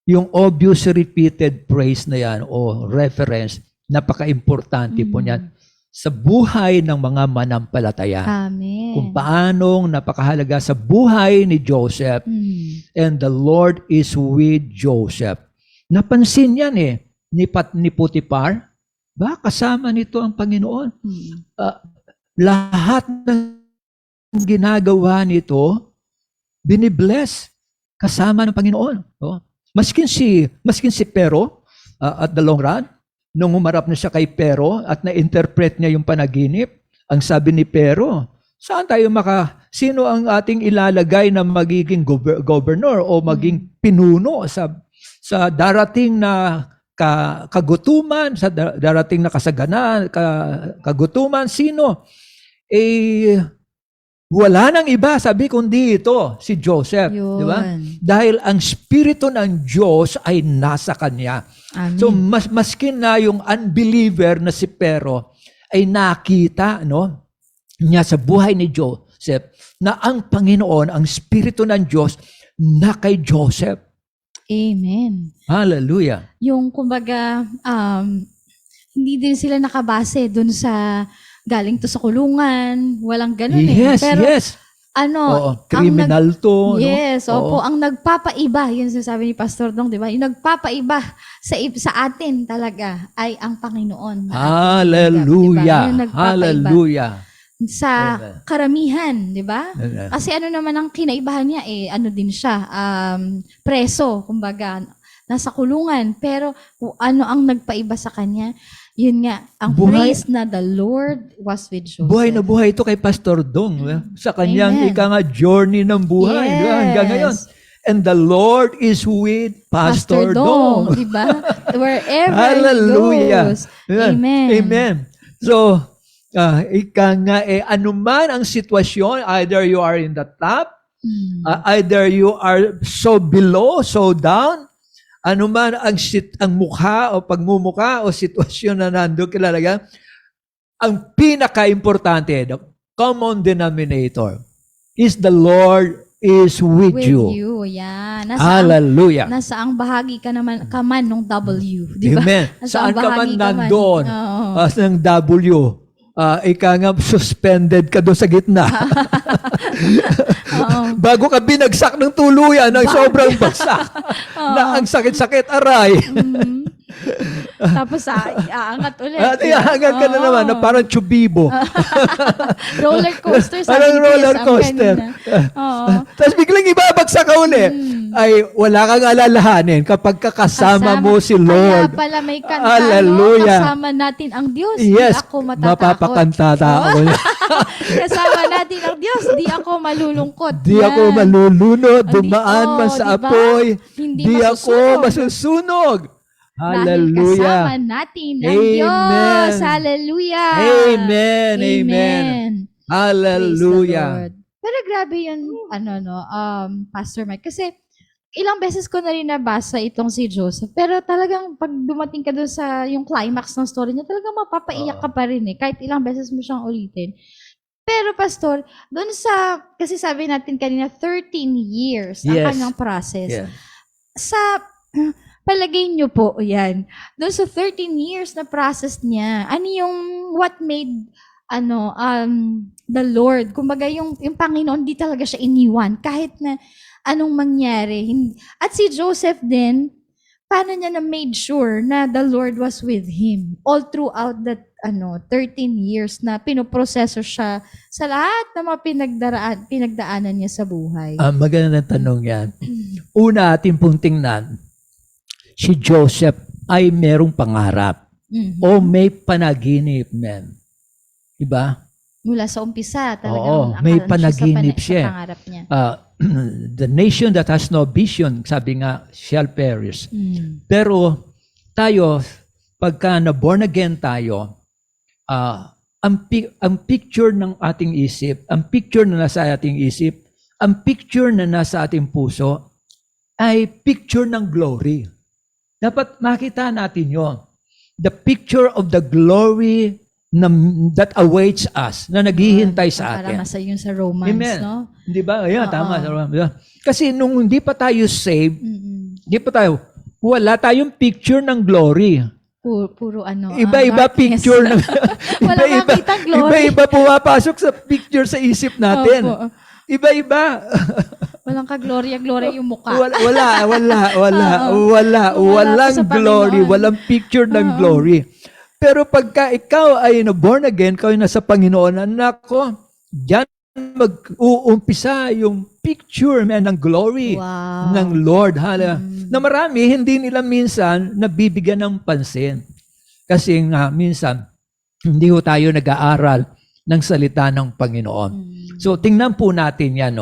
yung obvious repeated praise na yan o reference, napaka-importante po niyan sa buhay ng mga manampalataya. Amen. Kung paanong napakahalaga sa buhay ni Joseph, and the Lord is with Joseph. Napansin yan ni Potiphar, kasama nito ang Panginoon. Lahat ng ginagawa nito, binibless kasama ng Panginoon. Maskin si Pero, at the long run, nung umarap na siya kay Pero at na-interpret niya yung panaginip, ang sabi ni Pero, sino ang ating ilalagay na magiging governor o maging pinuno sa darating na kagutuman, sa darating na kasaganaan, kagutuman, sino? Wala nang iba, sabi kundi ito, si Joseph. Di ba? Dahil ang Espiritu ng Diyos ay nasa kanya. Amen. So, maskin na yung unbeliever na si Pero ay nakita niya sa buhay ni Joseph na ang Panginoon, ang Espiritu ng Diyos na kay Joseph. Amen. Hallelujah. Yung kumbaga, hindi din sila nakabase dun sa galing to sa kulungan, walang ganun Yes, Pero yes. Criminal to. Yes, opo. Ang nagpapaiba, yun sinasabi ni Pastor Dong, di ba? Yung nagpapaiba sa atin talaga ay ang Panginoon. Hallelujah. Diba? Hallelujah. Sa karamihan, di ba? Kasi ano naman ang kinaibahan niya, ano din siya, preso, kumbaga, nasa kulungan. Pero ano ang nagpaiba sa kanya? Yun nga, ang praise na the Lord was with Joseph. Buhay na buhay ito kay Pastor Dong. Sa kanyang journey ng buhay. Yes. Diba? Hanggang ngayon. And the Lord is with Pastor Dong. Diba? Wherever Hallelujah. he goes. Amen. Amen. So, anuman ang sitwasyon, either you are in the top, either you are so below, so down, anuman ang mukha o pagmumukha o sitwasyon na nandun kilalaga, ang pinaka-importante, the common denominator, is the Lord is with you. Yan. Hallelujah. Nasaang bahagi ka man nung W. Diba? Amen. Saan ka man nandun, ng W, suspended ka doon sa gitna. Bago ka binagsak ng tuluyan, ng sobrang bagsak. Na ang sakit-sakit, aray. Tapos aangat ulit. Aangat ka na naman, na parang chubibo. Roller coaster. Parang roller coaster. Tapos biglang ibabagsak ka uli. Ay, wala kang alalahanin kapag kasama mo si Lord. Kaya pala may kanta, Hallelujah. Kasama natin ang Diyos, Yes, di ako matatakot. mapapakantata ako. Kasama natin ang Diyos, di ako malulungkot. Di ako malulunod, dumaan man sa diba? apoy. Hindi Di ako masusunog. Dahil kasama Hallelujah. natin ang Diyos. Hallelujah. Amen. Amen. Hallelujah. Praise the Lord. Pero grabe yun, Pastor Mike. Kasi ilang beses ko na rin nabasa itong si Joseph. Pero talagang pag dumating ka doon sa yung climax ng story niya, talagang mapapaiyak ka pa rin Kahit ilang beses mo siyang ulitin. Pero Pastor, doon kasi sabi natin kanina, 13 years ang kanyang process. Yeah. Sa palagay niyo po, yan. Doon sa 13 years na process niya, ano yung what made the Lord, kumbaga yung Panginoon, di talaga siya iniwan kahit na anong mangyari. At si Joseph din, paano niya na made sure na the Lord was with him all throughout that 13 years na pinoproseso siya sa lahat ng mga pinagdaanan niya sa buhay? Magandang tanong yan. Una, ating pong tingnan, si Joseph ay merong pangarap o may panaginip, men. Diba? Mula sa umpisa, talagang Oo, may nakaroon panaginip sa siya. pangarap niya. The nation that has no vision, sabi nga, shall perish. Pero tayo, pagka na-born again tayo, ang picture ng ating isip, ang picture na nasa ating isip, ang picture na nasa ating puso, ay picture ng glory. Dapat makita natin yon. The picture of the glory that awaits us, na naghihintay sa Para atin. nasa yun sa Romans, Amen. no? Di ba? Ayan, Oo. tama. Kasi nung hindi pa tayo saved, Mm-mm. hindi pa tayo, wala tayong picture ng glory. Puro Iba-iba darkness. picture ng Wala makitang glory. Iba-iba pumapasok sa picture sa isip natin. Opo. Iba-iba. Walang ka-gloria-gloria yung mukha. Walang sa glory, Panginoon. walang picture ng glory. Pero pagka ikaw ay born again, ikaw ay nasa Panginoon, anak ko, diyan mag-uumpisa yung picture ng glory Wow. ng Lord. Na marami, hindi nila minsan nabibigyan ng pansin. Kasi nga, minsan, hindi ho tayo nag-aaral ng salita ng Panginoon. So, tingnan po natin yan,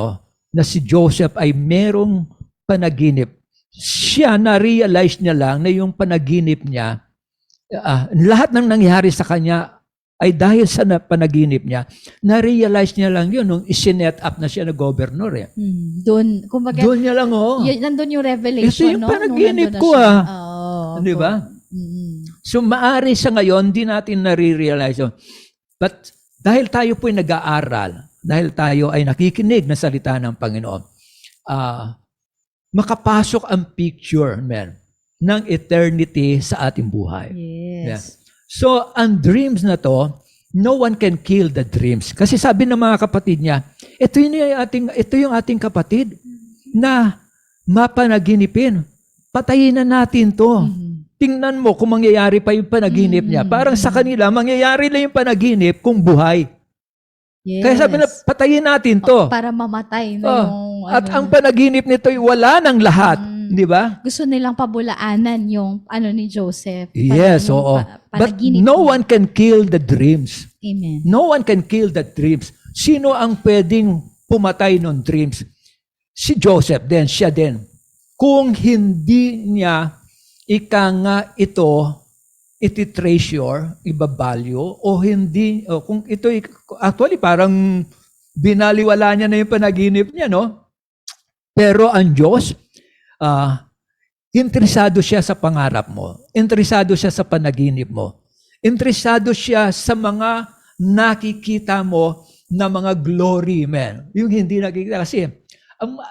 na si Joseph ay merong panaginip. Siya, na-realize niya lang na yung panaginip niya, lahat ng nangyari sa kanya ay dahil sa panaginip niya, na-realize niya lang yun nung isinet up na siya na governor. Doon, kumbaga, Doon niya lang, nandun yung revelation, ito yung no? panaginip Nung nandun na ko, siya. Di ba? So, maari sa ngayon, di natin na-realize yun. But, dahil tayo po'y nag-aaral, dahil tayo ay nakikinig na salita ng Panginoon, makapasok ang picture, ng eternity sa ating buhay. Yes. Yeah. So, ang dreams na to, no one can kill the dreams. Kasi sabi ng mga kapatid niya, ito yung ating kapatid na mapanaginipin. Patayin na natin to. Tingnan mo kung mangyayari pa yung panaginip niya. Parang sa kanila, mangyayari lang yung panaginip kung buhay. Yes. Kaya sabi na, patayin natin to. Para mamatay na yung... At ang panaginip nito ay wala ng lahat. Di ba? Gusto nilang pabulaanan yung ni Joseph. Yes, yung oo. But panaginip no niya. one can kill the dreams. Amen. No one can kill the dreams. Sino ang pwedeng pumatay ng dreams? Si Joseph din, siya din. Kung hindi niya iti-treasure, iba-value, o hindi, kung ito, actually parang binaliwala niya na yung panaginip niya, no? Pero ang Diyos, interesado siya sa pangarap mo. Interesado siya sa panaginip mo. Interesado siya sa mga nakikita mo na mga glory, man. Yung hindi nakikita. Kasi,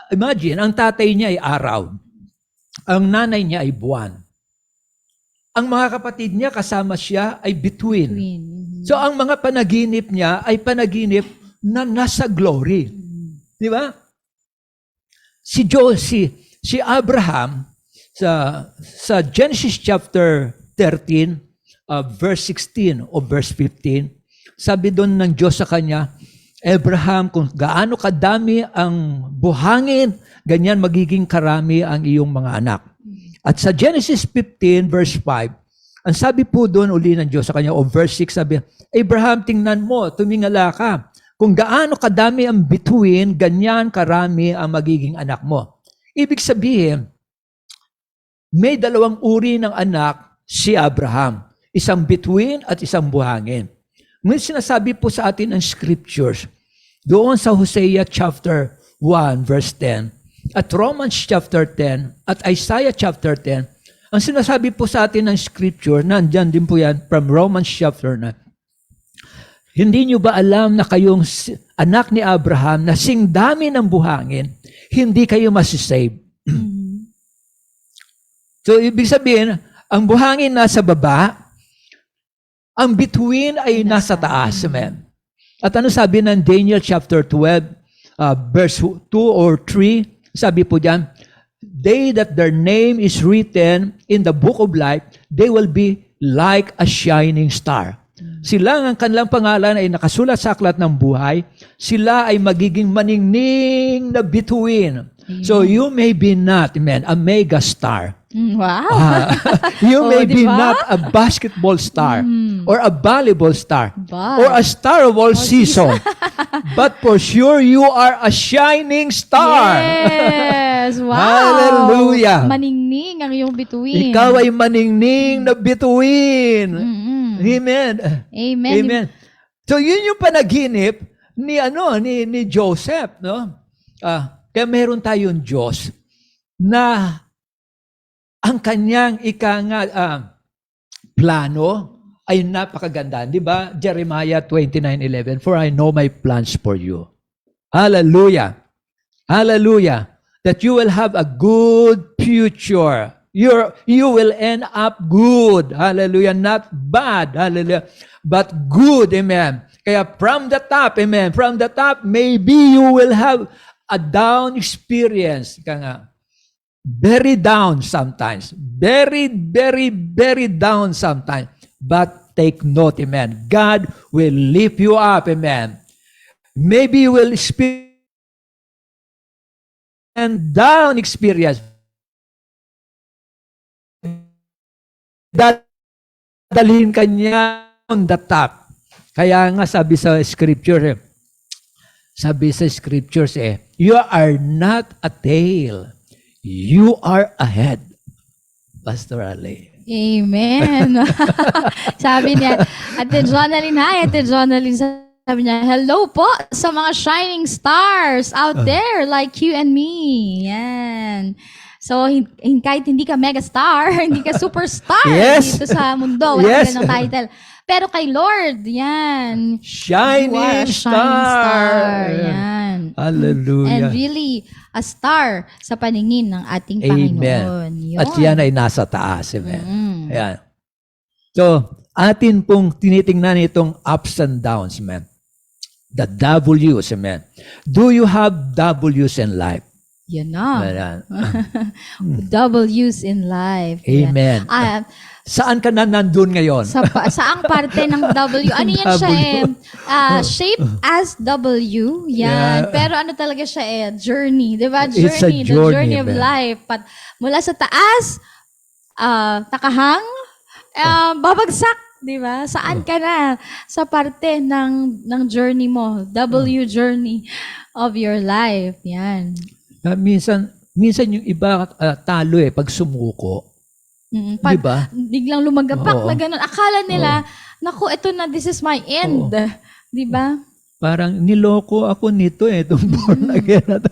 imagine, ang tatay niya ay araw. Ang nanay niya ay buwan. Ang mga kapatid niya kasama siya ay between. So, ang mga panaginip niya ay panaginip na nasa glory. Di ba? Si Abraham, sa Genesis chapter 13, verse 16 o verse 15, sabi doon ng Diyos sa kanya, Abraham, kung gaano kadami ang buhangin, ganyan magiging karami ang iyong mga anak. At sa Genesis 15, verse 5, ang sabi po doon uli ng Diyos sa kanya, o verse 6, sabi, Abraham, tingnan mo, tumingala ka. Kung gaano kadami ang bituin, ganyan karami ang magiging anak mo. Ibig sabihin, may dalawang uri ng anak si Abraham. Isang bituin at isang buhangin. May sinasabi po sa atin ang scriptures, doon sa Hosea chapter 1, verse 10, at Romans chapter 10, at Isaiah chapter 10, ang sinasabi po sa atin ng scripture, nandyan din po yan, from Romans chapter 9, hindi nyo ba alam na kayong anak ni Abraham na sing dami ng buhangin, hindi kayo masisave? So, ibig sabihin, ang buhangin nasa baba, ang bituin ay nasa taas. Amen. At ano sabi ng Daniel chapter 12, verse 2 or 3, sabi po diyan, they that their name is written in the book of life, they will be like a shining star. Sila ang kanilang pangalan ay nakasulat sa aklat ng buhay. Sila ay magiging maningning na bituin. So you may be not, a mega star. Wow. You may be diba? not a basketball star or a volleyball star But- or a star of all season. But for sure, you are a shining star. Yes. Wow. Hallelujah. Maningning ang iyong bituin. Ikaw ay maningning na bituin. Mm-mm. Amen. Amen. Amen. So yun yung panaginip ni Joseph, no? Kaya meron tayong Diyos na ang kanyang plano ay napakaganda. Di ba? Jeremiah 29:11, "For I know my plans for you." Hallelujah. Hallelujah. That you will have a good future. You will end up good. Hallelujah. Not bad. Hallelujah. But good. Amen. Kaya from the top, amen. From the top, maybe you will have a down experience. Kaya nga, very down sometimes. Very, very, very down sometimes. But take note, amen. God will lift you up, amen. Maybe you will experience and down experience. Dadalhin ka niya on the top. Kaya nga sabi sa scripture, you are not a tail. You are a head. Pastor Ali. Amen. Sabi niya, Ate Jonalyn, hi, Ate Jonalyn. Sabi niya, hello po sa mga shining stars out there like you and me. Yan. So, kahit hindi ka mega star, hindi ka superstar Yes. dito sa mundo. Wala Yes. ka ng title. Pero kay Lord, yan. Shining You are a shining star. Yan. Hallelujah. And really, a star sa paningin ng ating Panginoon. Yun. At yan ay nasa taas. Amen. Mm. Ayan. So, atin pong tinitingnan itong ups and downs, amen. The W's, amen. Do you have W's in life? Yan na. Ayan. W's in life. Yan. Amen. Saan ka na nandun ngayon? Saang parte ng W? Ano yan siya eh? Shape as W. Yan. Yeah. Pero ano talaga siya eh? Journey. Diba? It's a Journey. The journey, journey of man. life. Mula sa taas, takahang, babagsak. Diba? Saan ka na? Sa parte ng journey mo. W journey of your life. Yan. Minsan yung iba talo pag sumuko. Pag Diba? biglang lumagapak Oo. na gano'n. Akala nila, naku, ito na, this is my end. Diba? Parang niloko ako nito itong born again na to.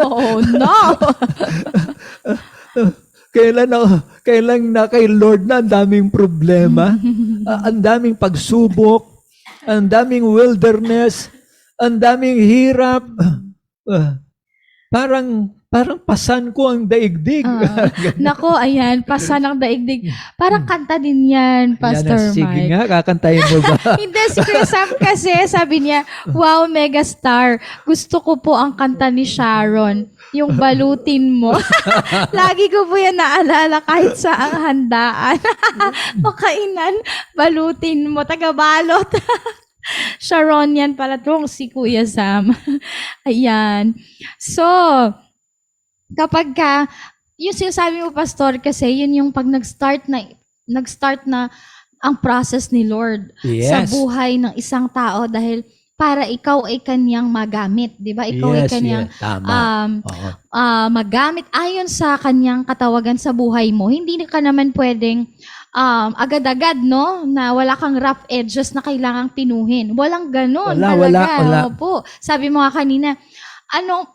Oh, no! Kailan na kay Lord na ang daming problema, ang daming pagsubok, ang daming wilderness, ang daming hirap. Parang pasan ko ang daigdig. Nako, ayan, pasan ang daigdig. Parang kanta din yan, Pastor Sige Mike. nga, kakantayin mo ba? Hindi, si Chris Sam kasi, sabi niya, wow, megastar. Gusto ko po ang kanta ni Sharon, yung balutin mo. Lagi ko po yan naalala kahit sa ang handaan. Makainan, balutin mo, taga-balot. Sharon yan pala tong si Kuya Sam. Ayan. So, kapag yung sinasabi mo, Pastor, kasi yun yung pag nag-start na ang process ni Lord sa Yes. buhay ng isang tao dahil para ikaw ay kanyang magamit, di ba? Ikaw ay kanyang Tama. Oo. magamit ayon sa kanyang katawagan sa buhay mo. Hindi ka naman pwedeng agad-agad, no? Na wala kang rough edges na kailangang pinuhin. Walang ganun. Wala. Opo. Sabi mo nga kanina,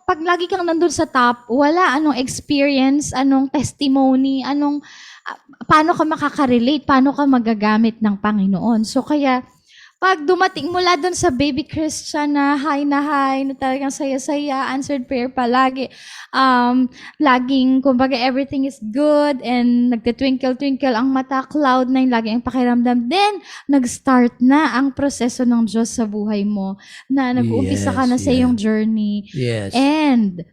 pag lagi kang nandun sa top, wala anong experience, anong testimony, paano ka makaka-relate, paano ka magagamit ng Panginoon. So kaya, pag dumating mula dun sa baby Christian na high na talagang saya-saya, answered prayer palagi, laging, kumbaga, everything is good, and nagtitwinkle-twinkle ang mata, cloud nine, lagi ang pakiramdam. Then, nag-start na ang proseso ng Diyos sa buhay mo, na nag-uumpisa ka na sa iyong journey. Yes. And,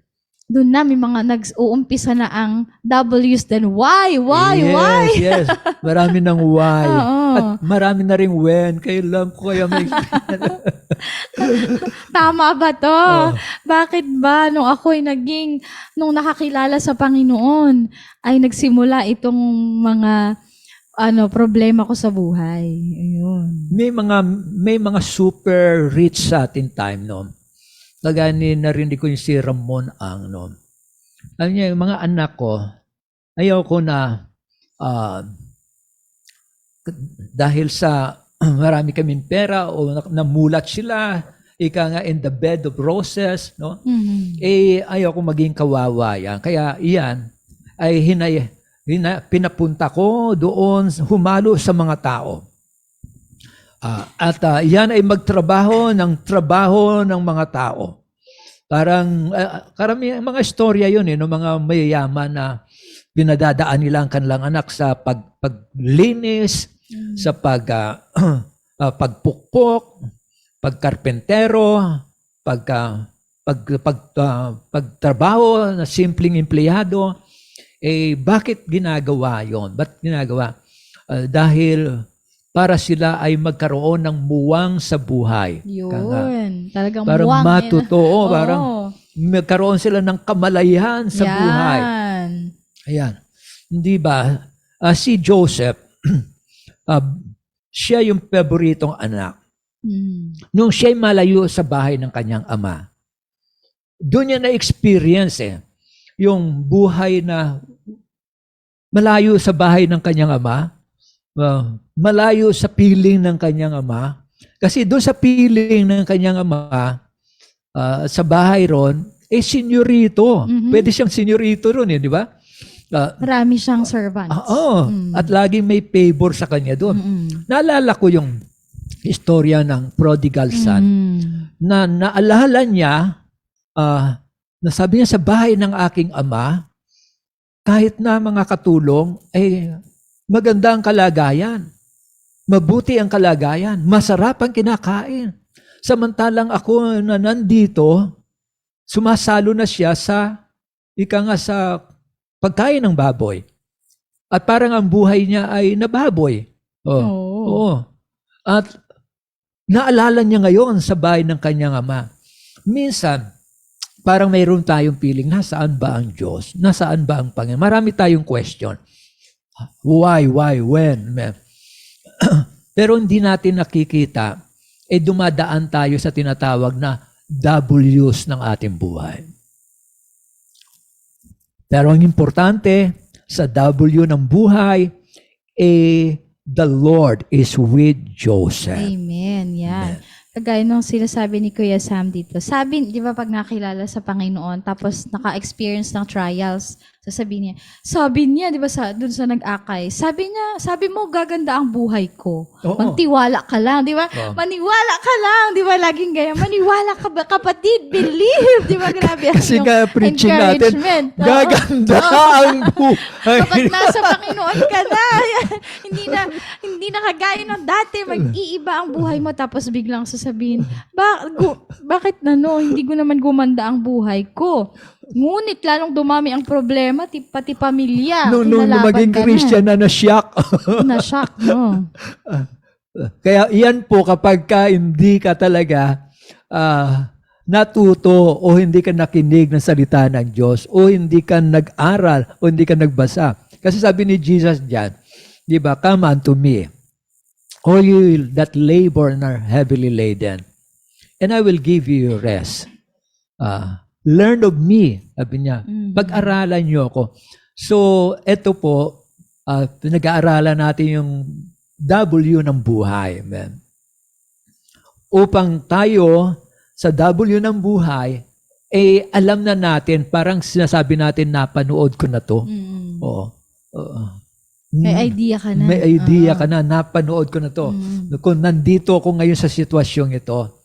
doon na may mga nag-uumpisa na ang W's then why? Yes. Marami ng why. Oo. At marami na rin when. Kailan ko kaya may... Tama ba to? Oh. Bakit ba nung nakakilala sa Panginoon ay nagsimula itong mga problema ko sa buhay? Ayun. May mga super rich sa ating time, no? Kagaya narinig ko yung si Ramon Ang, no? Alam niya, yung mga anak ko, ayaw ko na dahil sa marami kaming pera o namulat sila, ika nga in the bed of roses, no? Ayaw ko maging kawawa yan. Kaya iyan ay pinapunta ko doon, humalo sa mga tao. Yan ay magtrabaho ng mga tao. Parang karami mga istorya yun, no? Mga mayayaman na pinadadaan nila ang kanilang anak sa paglinis, sa pagpukpok, pagkarpentero, pagtrabaho na simpleng empleyado. Bakit ginagawa yon? Ba't ginagawa? Dahil para sila ay magkaroon ng muwang sa buhay. Yun. Talagang parang muwang. matuto, parang magkaroon sila ng kamalayan sa buhay. Ayan. Hindi ba? Si Joseph, siya yung paboritong anak. Nung siya'y malayo sa bahay ng kanyang ama, doon niya na-experience yung buhay na malayo sa bahay ng kanyang ama, malayo sa piling ng kanyang ama. Kasi doon sa piling ng kanyang ama, sa bahay ron, senyorito. Pwede siyang senyorito ron, di ba? Marami siyang servants. At laging may favor sa kanya doon. Naalala ko yung istorya ng prodigal son na naalala niya, nasabi niya sa bahay ng aking ama, kahit na mga katulong, maganda ang kalagayan. Mabuti ang kalagayan. Masarap ang kinakain. Samantalang ako na nandito, sumasalo na siya sa pagkain ng baboy. At parang ang buhay niya ay nababoy. At naalala niya ngayon sa bahay ng kanyang ama. Minsan, parang mayroon tayong feeling, nasaan ba ang Diyos? Nasaan ba ang Panginoon? Marami tayong question. Why, when? Pero hindi natin nakikita, dumadaan tayo sa tinatawag na W's ng ating buhay. Pero ang importante, sa W ng buhay, the Lord is with Joseph. Amen. Yan. Kagaya nung sinasabi ni Kuya Sam dito. Sabi, di ba pag nakilala sa Panginoon, tapos naka-experience ng trials, sabi niya, di ba dun sa nag-akay, sabi mo, gaganda ang buhay ko. Magtiwala ka lang, di ba? Maniwala ka lang, di ba? Laging ganyan. Maniwala ka ba, kapatid? Believe, di ba? Grabe. Kasi nga, preaching natin, gaganda ang buhay. Kapag nasa Panginoon ka na, hindi na kagaya ng dati, mag-iiba ang buhay mo, tapos biglang sasabihin, bakit hindi ko naman gumanda ang buhay ko? Ngunit lalong dumami ang problema, pati pamilya. Nung maging Christian na na-shock. Na-shock, no? Kaya iyan po kapag hindi ka talaga natuto o hindi ka nakinig ng salita ng Diyos o hindi ka nag-aral o hindi ka nagbasa. Kasi sabi ni Jesus diyan, di ba, come unto me, all you that labor and are heavily laden, and I will give you rest. Learn of me, sabi niya. Pag-aralan niyo ako. So, ito po, pinag-aaralan natin yung W ng buhay. Amen. Upang tayo sa W ng buhay, alam na natin, parang sinasabi natin, napanood ko na to. May idea ka na. May idea ka na, napanood ko na to. Kung nandito ako ngayon sa sitwasyong ito,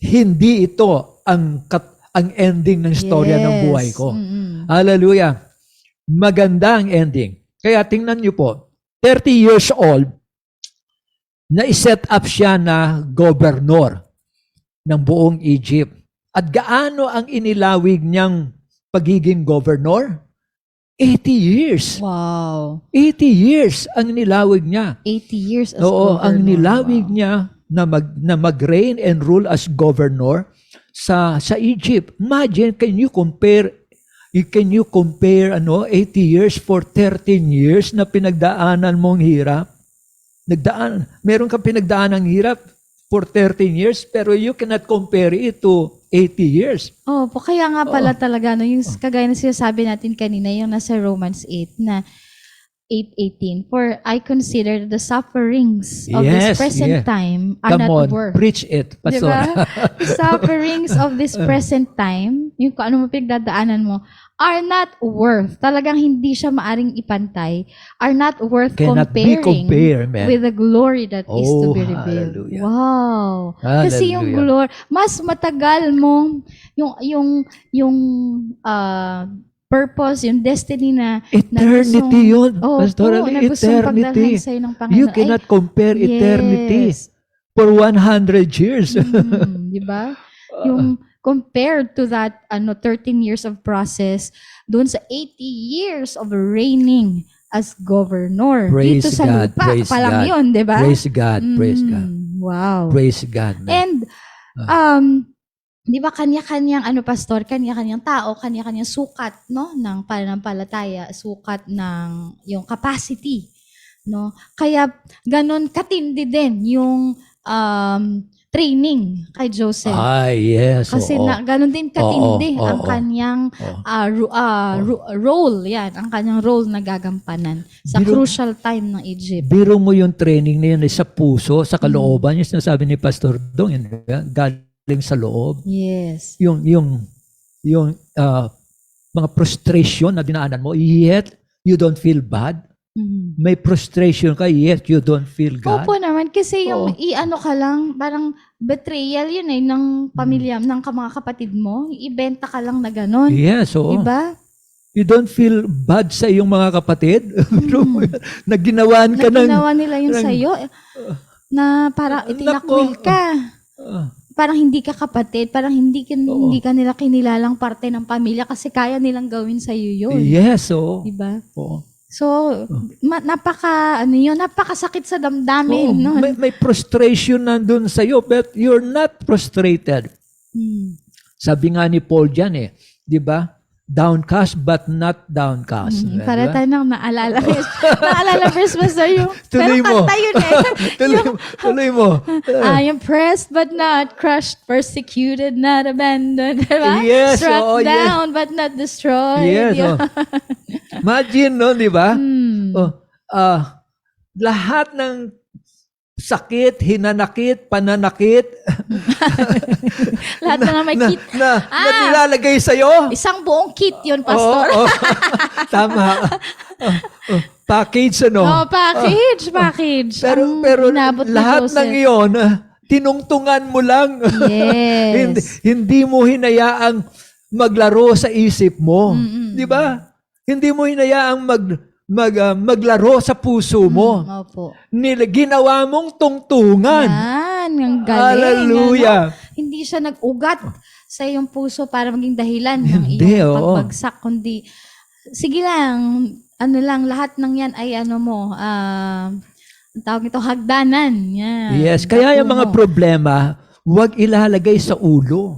hindi ito ang ending ng storya ng buhay ko. Hallelujah. Maganda ang ending. Kaya tingnan niyo po, 30 years old, na-set up siya na gobernador ng buong Egypt. At gaano ang inilawig niyang pagiging governor? 80 years. Wow. 80 years ang nilawig niya. 80 years as Oo, governor. ang nilawig Wow. niya na mag-reign and rule as governor sa Egypt. Imagine, can you compare 80 years for 13 years na pinagdaanan mong hirap? Meron kang pinagdaanan ng hirap for 13 years, pero you cannot compare it to 80 years. Oh, po kaya nga pala talaga no, yung kagaya na sinasabi natin kanina yung nasa Romans 8 na 8:18, for I consider the sufferings of this Yes, present yeah. time are Come not on, worth. preach it, Pastor. Diba? The sufferings of this present time, yung kung ano mo pinagdadaanan mo, are not worth. Talagang hindi siya maaring ipantay. Are not worth Cannot be comparing compared, man. with the glory that is to Oh, be revealed. hallelujah. Wow. Kasi yung Hallelujah. glory, mas matagal mo yung purpose, yung destiny na Eternity yun, Pastor, pastorally, na gustong pagdalhan eternity. sa'yo ng Panginoon. You cannot compare eternity yes. for 100 years. Di ba? Yung compared to that 13 years of process, doon sa 80 years of reigning as governor. Praise Dito sa God, lupa praise pa lang God. yun, di ba? Praise God, praise God. Wow. Praise God, man. And, di ba kanya-kanyang pastor, kanya-kanyang tao, kanya-kanyang sukat, no, ng pananampalataya, sukat ng yung capacity, no? Kaya ganun katindi din yung training kay Joseph. Yes. Kasi oo. ganun din katindi Oo, ang oo. kanyang role, yan, ang kanyang role na gagampanan sa Biro- crucial time ng Egypt. Biro mo yung training na yun sa puso, sa kalooban. Yung sinasabi ni Pastor Dong, yun, galing sa loob. Yes. Yung mga frustration na dinaanan mo, yet you don't feel bad. Mhm. May frustration ka, yet you don't feel God. Opo naman, kasi yung Oo. ka lang, parang betrayal yun ng pamilya, ng mga kapatid mo. Ibenta ka lang na gano'n. Yes, oo. Diba? You don't feel bad sa iyong mga kapatid. Na ginawaan ka ng... Ginawa nila yun sa'yo, na parang itinakwil ka. Parang hindi ka kapatid, parang hindi ka nila kinilalang parte ng pamilya kasi kaya nilang gawin sa'yo yun. Yes, oo. Diba? Oo. So, napakasakit sa damdamin. Oo. No? May frustration nandun sa iyo, but you're not frustrated. Sabi nga ni Paul dyan di ba? Downcast but not downcast. Para Diba? tayo nang naalala. Naalala first Pastor yung, Tuloy pero mo. kanta yun Tuloy mo. I am pressed but not crushed, persecuted, not abandoned. Diba? Yes, Struck oo, yes. down but not destroyed. Yes, Diba? Imagine, no, di ba? Lahat ng sakit, hinanakit, pananakit, Lahat na may kit. na nilalagay sa'yo. Isang buong kit yun, Pastor. Oo. Tama. Package, ano? Package. Ang Pero inabot ni lahat Joseph. ng iyon, tinungtungan mo lang. Yes. Hindi mo hinayaang maglaro sa isip mo. Di ba? Hindi mo hinayaang maglaro sa puso mo. Opo. Ginawa mong tungtungan. Yan, ang galing. Hallelujah. Hindi siya nag-ugat sa iyong puso para maging dahilan ng Hindi, iyong oo. pagbagsak. Kundi, sige lang, lahat ng yan ay ang tawag ito, hagdanan. Yan. Yes, kaya yung mga Patungo. problema, huwag ilalagay sa ulo.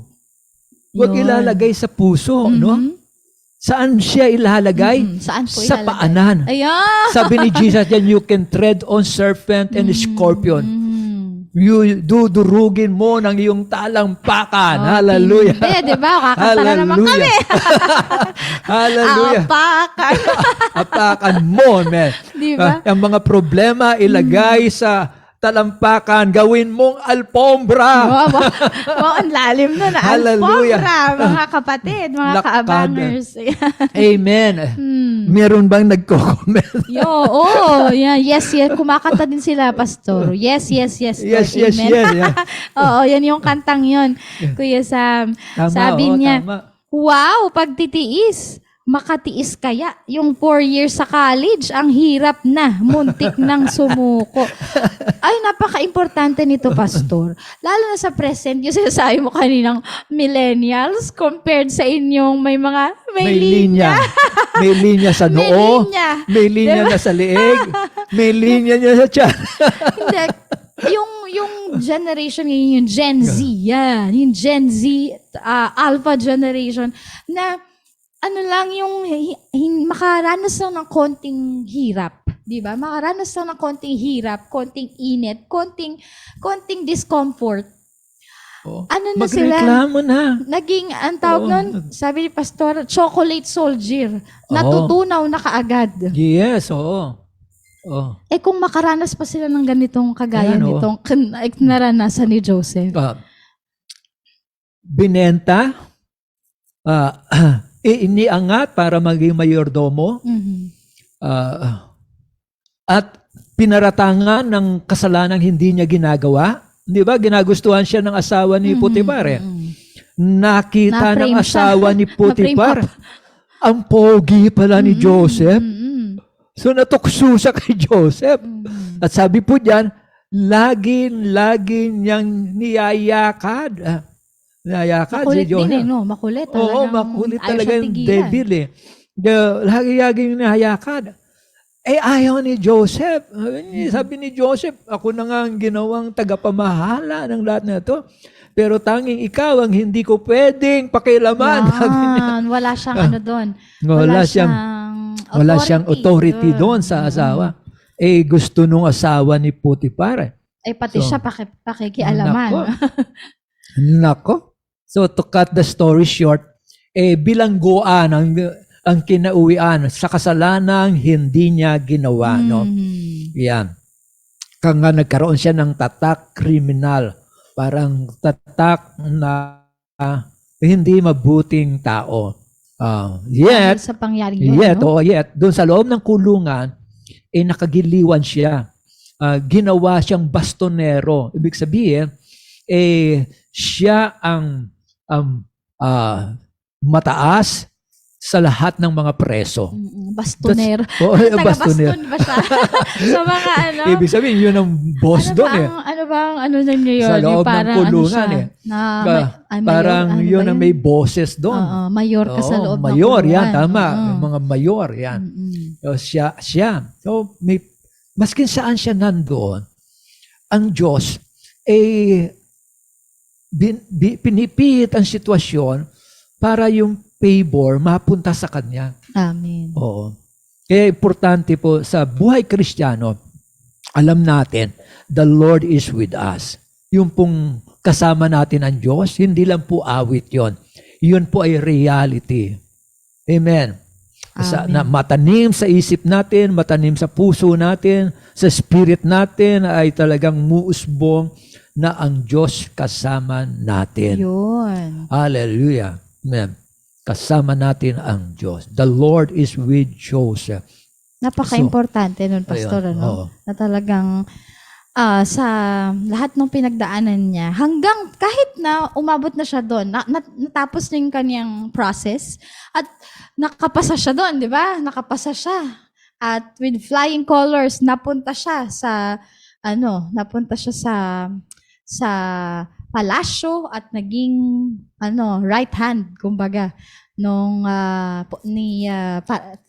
Huwag Yun. ilalagay sa puso, no? Saan siya ilalagay? Saan po Sa ilalagay? paanan. Ayan! Sabi ni Jesus, yan, you can tread on serpent and scorpion. You dudurugin mo ng iyong talampakan. Hallelujah. Hindi, di ba? Kakanta na naman kami. Hallelujah. Apakan. Apakan mo, man. Di ba? Ang mga problema ilagay sa talampakan, gawin mong alpombra. Wow, ang lalim na. Hallelujah. Alpombra, mga kapatid, mga Lakad. kaabangers. Amen. Meron bang nagko-comment? Yeah. Yes. Kumakanta din sila, Pastor. Yes, Lord. Yes. Amen. Yeah. Oo, yan yung kantang yun. Kuya Sam. Tama, Sabi niya, tama. wow, pagtitiis. makatiis kaya yung 4 years sa college, ang hirap na, muntik nang sumuko. Ay, napaka-importante nito, Pastor. Lalo na sa present, yung sinasabi mo kaninang millennials compared sa inyong may linya. May linya sa May noo. linya. May linya na sa leeg. May linya niya sa tiyan. Hindi. Yung generation ngayon, yung Gen Z, yan. Yung Gen Z, Alpha generation, na ano lang yung makaranas lang ng konting hirap. Di ba? Makaranas lang ng konting hirap, konting init, konting discomfort. Ano na sila? Magreklamo na. Naging, ang tawag nun, sabi ni Pastor, chocolate soldier. Natutunaw na kaagad. Yes, oo. Eh kung makaranas pa sila ng ganitong kagaya Ayan, nitong naranasan ni Joseph. Binenta, iniangat para maging mayordomo, at pinaratangan ng kasalanang hindi niya ginagawa. Di ba? Ginagustuhan siya ng asawa ni Potiphar. Nakita ng asawa ni Potiphar, ang pogi pala ni Joseph. So natukso siya kay Joseph. At sabi po diyan, lagi niyang niyayakad. Niyayakad si Makulit Joseph. din no? Makulit. Oo, makulit talaga yung devil eh. Lagi niyayakad. Eh ayaw ni Joseph. Sabi ni Joseph, ako na nga ang ginawang tagapamahala ng lahat na ito. Pero tanging ikaw ang hindi ko pwedeng pakialaman. Wala siyang ano doon. Wala siyang authority doon sa asawa. Eh, gusto nung asawa ni Potiphar. Eh, pati siya pakikialaman. Nako. So, to cut the story short, bilangguan ang kinauwian sa kasalanang hindi niya ginawa. No? Yan. Kaya nagkaroon siya ng tatak kriminal. Parang tatak na hindi mabuting tao. Yet, sa pangyaring yun, yet, doon sa loob ng kulungan, nakagiliwan siya. Ginawa siyang bastonero. Ibig sabihin, siya ang mataas sa lahat ng mga preso. Bastonero. Bastonero. Taga-baston ba siya? Sa mga ano? Ibig sabihin, yun ang boss doon eh. Ano bang niya yun? Sa loob ng kulungan parang yun ang may bosses doon. Mayor ka sa loob ng mayor, kulungan. yan, tama. Mga mayor, yan. So, siya. So, maskin saan siya nandoon, ang Diyos, pinipihit ang sitwasyon para yung favor mapunta sa kanya. Amen. Oo. Kaya importante po sa buhay Kristiyano, alam natin, the Lord is with us. Yung pong kasama natin ang Diyos, hindi lang po awit yon. Yun po ay reality. Amen. Matanim sa isip natin, matanim sa puso natin, sa spirit natin ay talagang muusbong na ang Diyos kasama natin. Yun. Hallelujah. Amen. Kasama natin ang Diyos. The Lord is with Joseph. Napaka-importante nun, Pastor, na talagang sa lahat ng pinagdaanan niya, hanggang kahit na umabot na siya doon, natapos na yung kanyang process, at nakapasa siya doon, di ba? Nakapasa siya. At with flying colors, napunta siya sa palasyo at naging right hand kumbaga nung ni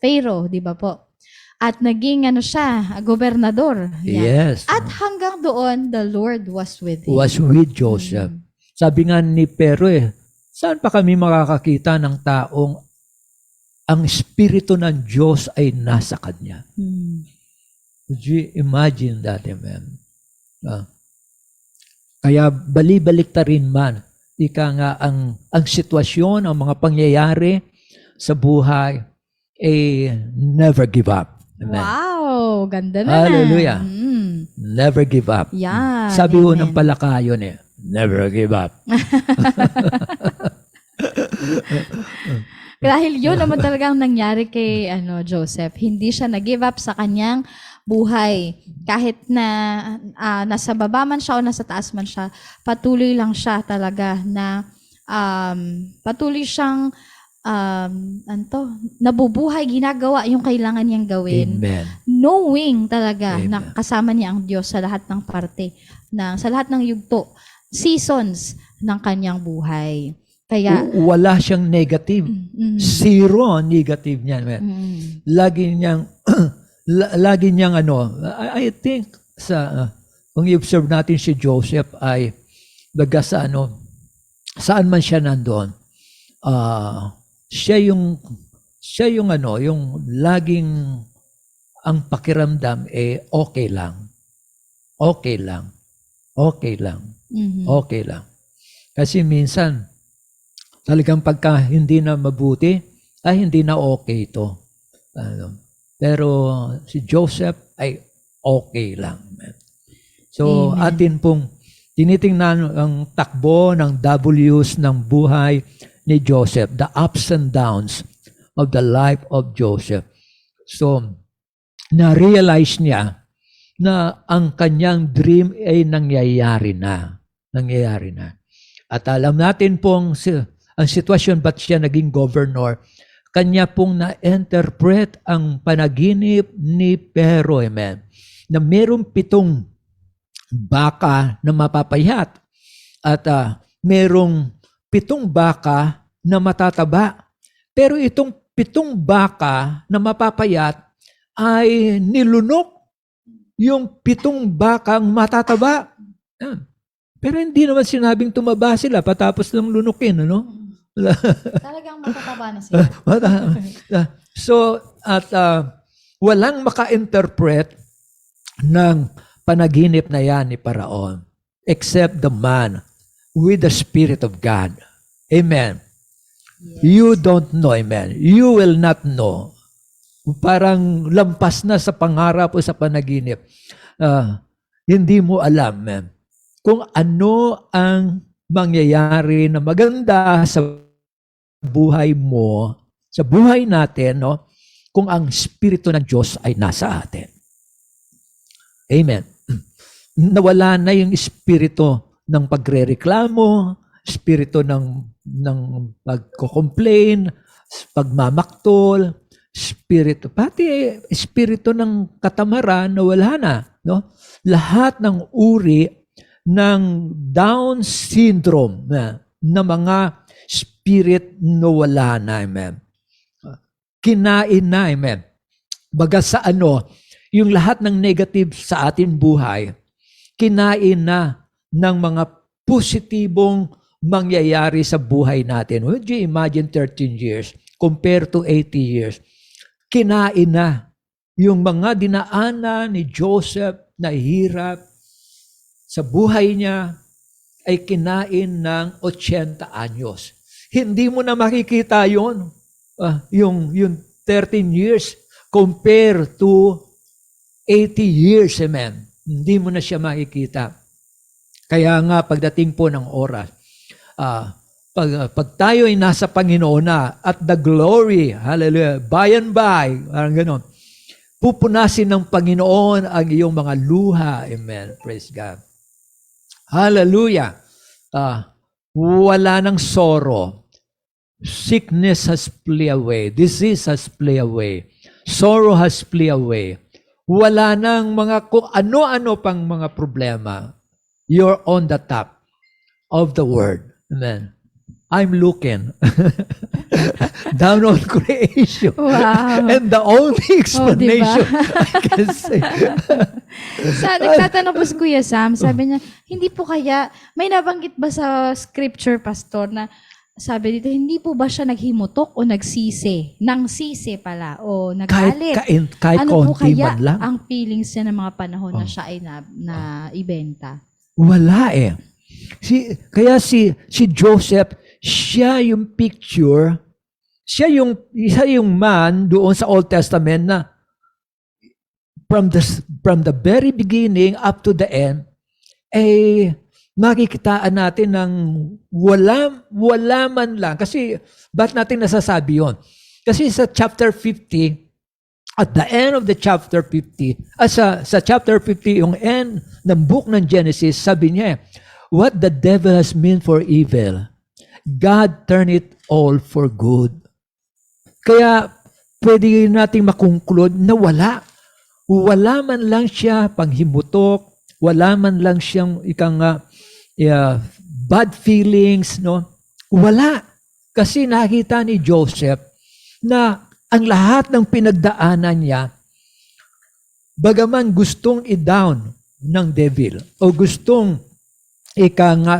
Pharaoh, di ba po? At naging siya, gobernador. Yan. Yes. At hanggang doon, the Lord was with him. Was with Joseph. Sabi nga ni Pero saan pa kami makakakita ng taong ang Espiritu ng Diyos ay nasa kanya? Could you imagine that, amen? Kaya balibalik ta rin man, nga ang sitwasyon, ang mga pangyayari sa buhay, never give up. Amen. Wow! Ganda na. Hallelujah. Never give up. Yeah, Sabi ho ng palakayon never give up. Dahil yun naman talagang nangyari kay Joseph. Hindi siya nag-give up sa kanyang buhay. Kahit na nasa baba man siya o nasa taas man siya, patuloy lang siya talaga na patuloy siyang nabubuhay, ginagawa yung kailangan niyang gawin. Amen. Knowing talaga Amen. na kasama niya ang Diyos sa lahat ng parte, sa lahat ng yugto, seasons ng kanyang buhay. Kaya, Wala siyang negative. Zero ang negative niyan. Lagi niyang, lagi niyang I think kung i-observe natin si Joseph ay baga sa saan man siya nandoon, siya yung laging ang pakiramdam okay lang. Okay lang. Okay lang. Okay lang. Kasi minsan, talagang pagka hindi na mabuti, ay hindi na okay ito. Pero si Joseph ay okay lang. So, Amen. atin pong tinitingnan ang takbo ng W's ng buhay ni Joseph, the ups and downs of the life of Joseph. So, na-realize niya na ang kanyang dream ay nangyayari na. Nangyayari na. At alam natin pong ang sitwasyon ba't siya naging governor, kanya pong na-interpret ang panaginip ni Pero, amen, na merong 7 baka na mapapayat at merong 7 baka na matataba. Pero itong 7 baka na mapapayat ay nilunok yung 7 bakang matataba. Pero hindi naman sinabing tumaba sila patapos ng lunukin, ano? Talagang matataba na sila. So, walang maka-interpret ng panaginip na yan ni Paraon except the man with the Spirit of God. Amen. Yes. You don't know, amen. You will not know. Parang lampas na sa pangarap o sa panaginip. Hindi mo alam, amen, kung ano ang mangyayari na maganda sa buhay mo, sa buhay natin, no, kung ang Espiritu ng Diyos ay nasa atin. Amen. Nawala na yung espiritu ng pagrereklamo, espiritu ng pagko-complain, pagmamaktol, pati espiritu ng katamaran na wala na, no? Lahat ng uri ng Down syndrome na mga spirit na wala na, amen. Kinain na, amen. Baga sa yung lahat ng negative sa ating buhay, kinain na ng mga positibong mangyayari sa buhay natin. Would you imagine 13 years compared to 80 years? Kinain na yung mga dinaanan ni Joseph na hirap sa buhay niya ay kinain ng 80 anyos. Hindi mo na makikita yun, yung 13 years compared to 80 years, amen. Hindi mo na siya makikita. Kaya nga, pagdating po ng oras, pag tayo ay nasa Panginoon na at the glory, hallelujah, by and by, parang gano'n, pupunasin ng Panginoon ang iyong mga luha, amen. Praise God. Hallelujah. Wala ng sorrow. Sickness has flee away. Disease has flee away. Sorrow has flee away. Wala nang mga kung ano-ano pang mga problema. You're on the top of the Word. Amen. I'm looking down on creation. Wow. And the only explanation I can say. Nagtatanong po si Kuya Sam, sabi niya, hindi po kaya, may nabanggit ba sa scripture, Pastor, na sabi dito, hindi po ba siya naghimutok o nagsisi? Nangsisi pala o nagalit? Kahit Ano po konti kaya man lang. ang feelings niya ng mga panahon na siya ay na ibenta? Wala eh. Kaya si Joseph, siya yung picture, siya yung man doon sa Old Testament na from the very beginning up to the end, makikitaan natin ng wala man lang. Kasi, ba't natin nasasabi yun? Kasi sa chapter 50, at the end of the chapter 50, sa chapter 50, yung end ng book ng Genesis, sabi niya, what the devil has meant for evil, God turned it all for good. Kaya pwede nating makonclude na wala. Wala man lang siya panghimutok, wala man lang siyang bad feelings, no? Wala. Kasi nakita ni Joseph na ang lahat ng pinagdaanan niya, bagaman gustong i-down ng devil o gustong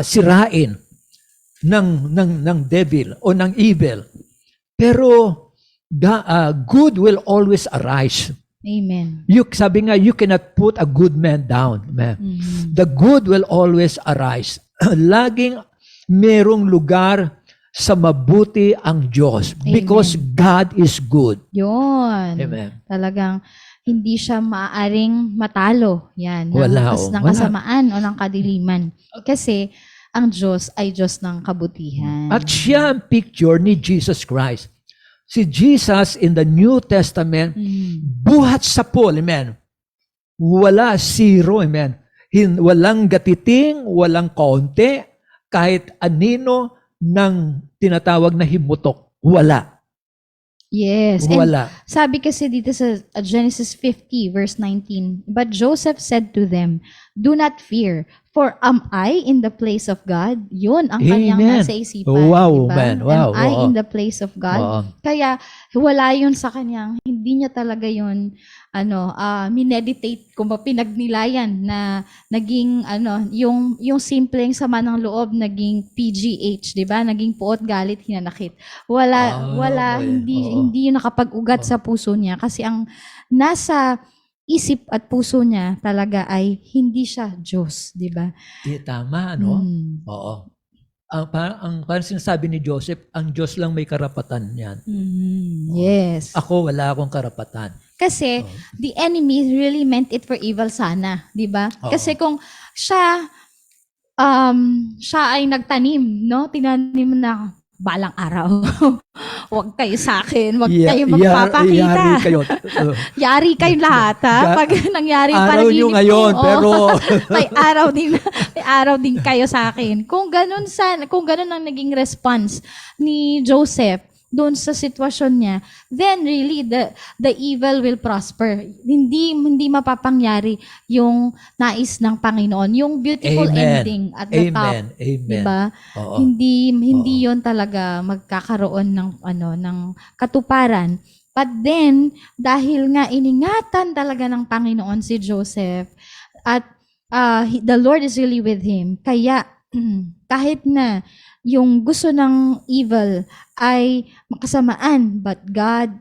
sirain ng devil o ng evil, pero good will always arise. Amen. Sabi nga, you cannot put a good man down. Man. Mhm. The good will always arise. Laging merong lugar sa mabuti ang Diyos because God is good. Yun. Amen. Talagang hindi siya maaaring matalo. Yan. Wala, Ng wala. kasamaan o ng kadiliman. Kasi ang Diyos ay Diyos ng kabutihan. At siya ang picture ni Jesus Christ. Si Jesus in the New Testament, buhat sa Paul, amen. Wala, zero, amen. Walang gatiting, walang kaunti, kahit anino ng tinatawag na himutok. Wala. Yes. And Wala. sabi kasi dito sa Genesis 50 verse 19, "But Joseph said to them, 'Do not fear, for am I in the place of God?'" Yun ang kanyang Amen. nasa isipan. Wow, diba? man. Wow, Am I oo. in the place of God? Oo. Kaya wala yun sa kanyang, hindi niya talaga yun, mineditate, kung ba pinagnilayan na naging, yung simpleng sama ng loob, naging PGH, di ba? Naging puot, galit, hinanakit. Wala, Okay. hindi yun nakapag-ugat sa puso niya kasi ang nasa isip at puso niya talaga ay hindi siya Diyos, di ba? Tama, no? Mm. Oo. Parang sinasabi ni Joseph, ang Diyos lang may karapatan yan. Yes. Ako, wala akong karapatan. Kasi the enemy really meant it for evil sana, 'di ba? Oo. Kasi kung siya ay nagtanim, no? Tinanim na balang araw. Huwag kayo sa akin, huwag kayo magpapakita. Yari kayo. Yari kayo lahat, ha? Pag nangyari Araw panaginip nyo ko, ngayon, pero may araw din kayo sa akin. Kung ganun ang naging response ni Joseph doon sa sitwasyon niya, then really the evil will prosper. Hindi mapapangyari yung nais ng Panginoon, yung beautiful Amen. ending at the top. Amen. Amen. Diba? Oo. Hindi 'yon talaga magkakaroon ng katuparan. But then, dahil nga iningatan talaga ng Panginoon si Joseph at the Lord is really with him, kaya kahit na yung gusto ng evil ay makasamaan, but God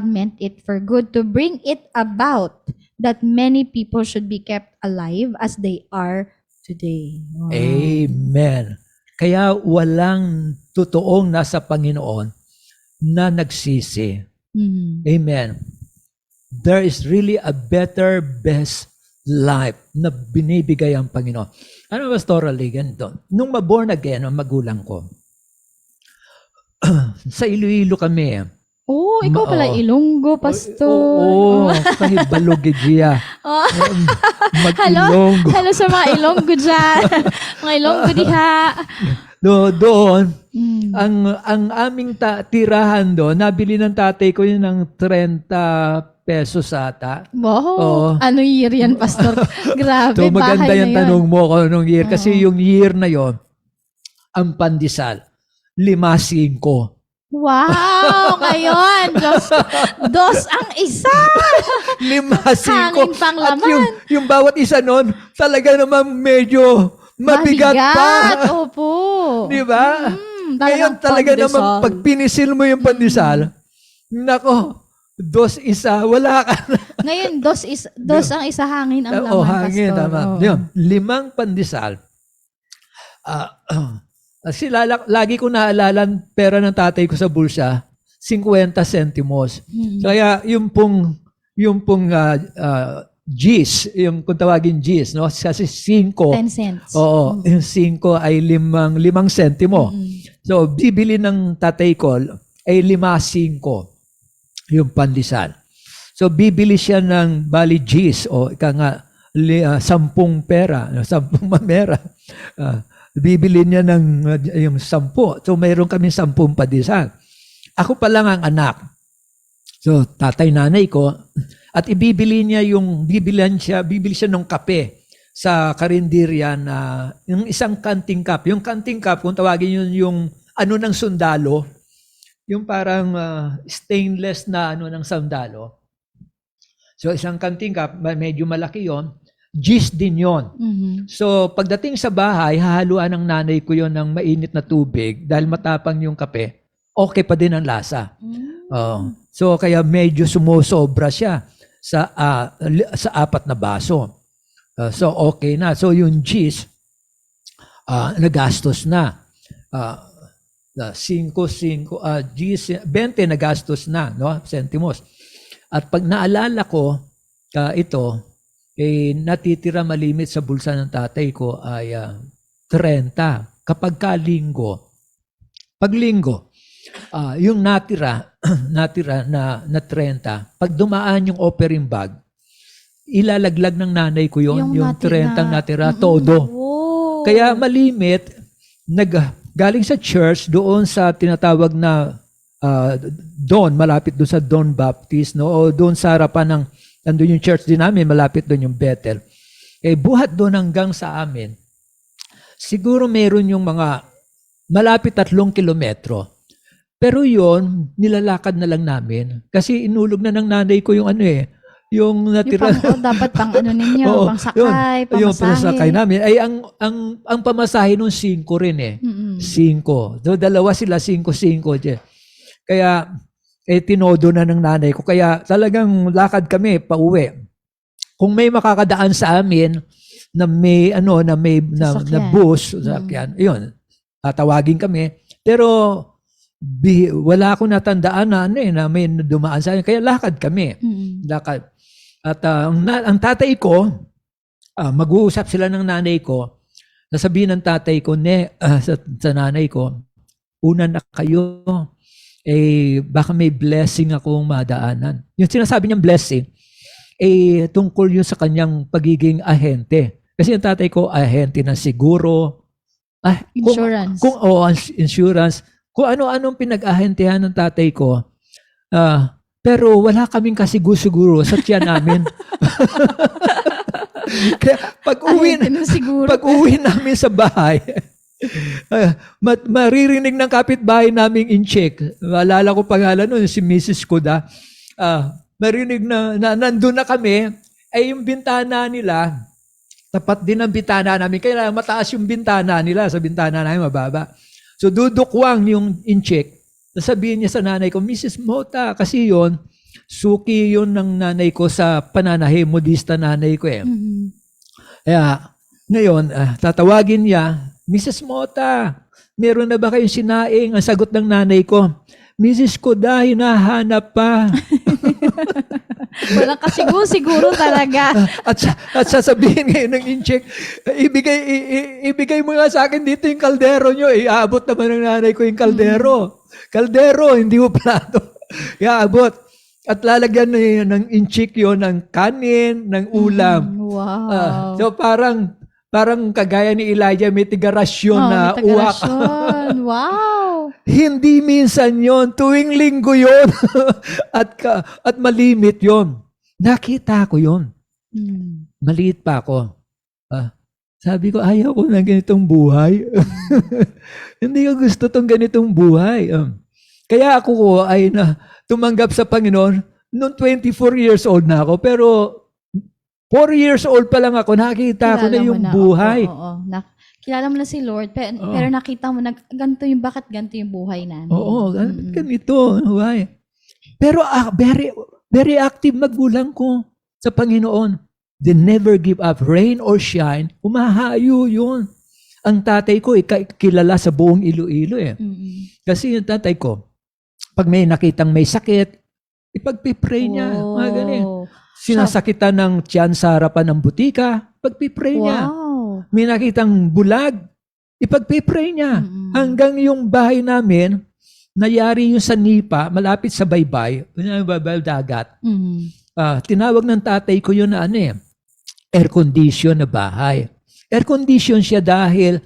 meant it for good to bring it about that many people should be kept alive as they are today. Wow. Amen. Kaya walang totoong nasa Panginoon na nagsisi. Amen. There is really a better, best life na binibigay ang Panginoon. Ano ba, pastorally, ganito? Nung ma-born again ang magulang ko, sa Iloilo kami. Oh, ikaw pala Ilonggo, pastor. Oo, kahit balogidya. Mag-Ilonggo. Hello sa mga Ilonggo dyan. Mga Ilonggo diha. Doon, ang aming tirahan doon, nabili ng tatay ko yun ng 30 pesos ata. Wow. Oo. Ano year yan, pastor? Grabe, So maganda bahay yung na yun. tanong mo kung anong year. Kasi yung year na yon, ang pandesal, 5-5. Wow! Ngayon, dos ang isa. 5-5. Hangin pang At laman. yung bawat isa nun, talaga naman medyo mabigat pa. Opo. Di ba? Ngayon talaga naman, pag pinisil mo yung pandesal, nako, 2 isa, wala ka na. Ngayon, dos ang isa, hangin ang laman, Hangin, pastor. tama. Oo. Yun, 5 pandesal. Kasi lagi ko naalala ang pera ng tatay ko sa bulsa, 50 centimos. Kaya yung pong G's, yung kung tawagin G's, no? Kasi 5. 10 cents. Oo, yung 5 ay 5 sentimo. So, bibili ng tatay ko ay 5-5 yung pandesal. So, bibili siya ng bali G's o ika nga 10 pera, 10 mamera. Bibili niya ng yung 10. So, mayroon kami 10 pandesal. Ako pa lang ang anak. So, tatay, nanay ko, at bibili siya ng kape sa karinderya na yung isang canting cup. Yung canting cup, kung tawagin yun yung ano ng sundalo, yung parang stainless na ano ng sundalo. So, isang canting cup, medyo malaki yon. Gis din yon. So, pagdating sa bahay, hahaluan ng nanay ko yon ng mainit na tubig dahil matapang yung kape. Okay pa din ang lasa. So, kaya medyo sumusobra siya sa 4 na baso. So, okay na. So, yung gis, nagastos na. 20 nagastos na, no? Sentimos. At pag naalala ko ito, natitira malimit sa bulsa ng tatay ko ay 30 kapag linggo. Pag linggo, yung natira na 30, pag dumaan yung offering bag, ilalaglag ng nanay ko yung 30 natira, todo. Oh. Kaya malimit, galing sa church doon sa tinatawag na Don, malapit doon sa Don Baptist, no? O doon sa harapan ng, nandun yung church din namin, malapit doon yung Bethel. Buhat doon hanggang sa amin. Siguro meron yung mga malapit 3 kilometro. Pero yon nilalakad na lang namin. Kasi inulog na ng nanay ko yung yung natira. Dapat pang ano ninyo, Oo, pang sakay, yung pamasahe. namin. Ay, ang pamasahe nung 5 rin 5. So, dalawa sila, 5-5. Kaya, tinodo na ng nanay ko. Kaya talagang lakad kami pauwi. Kung may makakadaan sa amin na may na bus, sasakyan, yun, tatawagin kami. Pero wala akong natandaan na may dumaan sa amin. Kaya lakad kami. Lakad. At ang tatay ko, mag-uusap sila ng nanay ko. Nasabihin ng tatay ko, sa nanay ko, una na kayo, baka may blessing akong madaanan. Yung sinasabi niyang blessing, tungkol yun sa kanyang pagiging ahente. Kasi yung tatay ko, ahente ng siguro. Insurance. Insurance. Kung ano-anong pinag-ahentehan ng tatay ko. Pero wala kaming kasiguro sa tiyan namin. Kaya pag-uwi namin sa bahay, maririnig ng kapitbahay naming in-check. Maalala ko pangalan nun, si Mrs. Kuda. Marinig na nandun na kami, yung bintana nila, tapat din ang bintana namin. Kaya mataas yung bintana nila, sa bintana namin mababa. So dudukwang yung in-check. Sabihin niya sa nanay ko, Mrs. Mota, kasi yon suki yon ng nanay ko sa pananahe, modista nanay ko Kaya, ngayon, tatawagin niya, Mrs. Mota, meron na ba kayong sinaing? Ang sagot ng nanay ko, Mrs. Kuda, hinahanap pa. Walang kasiguro talaga. At sasabihin ngayon ng in-check, ibigay mo nga sa akin dito yung kaldero nyo. Aabot naman ng nanay ko yung kaldero. Kaldero, hindi mo plato. Aabot. At lalagyan ng in-check yun ng kanin, ng ulam. Wow. So parang kagaya ni Elijah, may tigarasyon na uwak. Wow. Hindi minsan yon, tuwing linggo yon. at malimit yon. Nakita ko yon. Maliit pa ako. Sabi ko, ayaw ko ng ganitong buhay. Hindi ko gusto tong ganitong buhay. Kaya ako ay tumanggap sa Panginoon noong 24 years old na ako. Pero 4 years old pa lang ako, nakita ko na yung buhay. Oo. Kilala mo na si Lord, pero nakita mo na bakit ganito yung buhay namin. Oo, ganito. Why? Pero very, very active magulang ko sa Panginoon. They never give up. Rain or shine, umahayo yun. Ang tatay ko, kilala sa buong Iloilo Kasi yung tatay ko, pag may nakitang may sakit, ipagpipray niya. Mga ganyan. Sinasakitan ng tiyan sa harapan ng butika, ipagpipray niya. May nakitang bulag, ipagpipray niya. Hanggang yung bahay namin, nayari yung sa Nipa, malapit sa Baybay, dagat. Tinawag ng tatay ko yun na air condition na bahay. Air condition siya dahil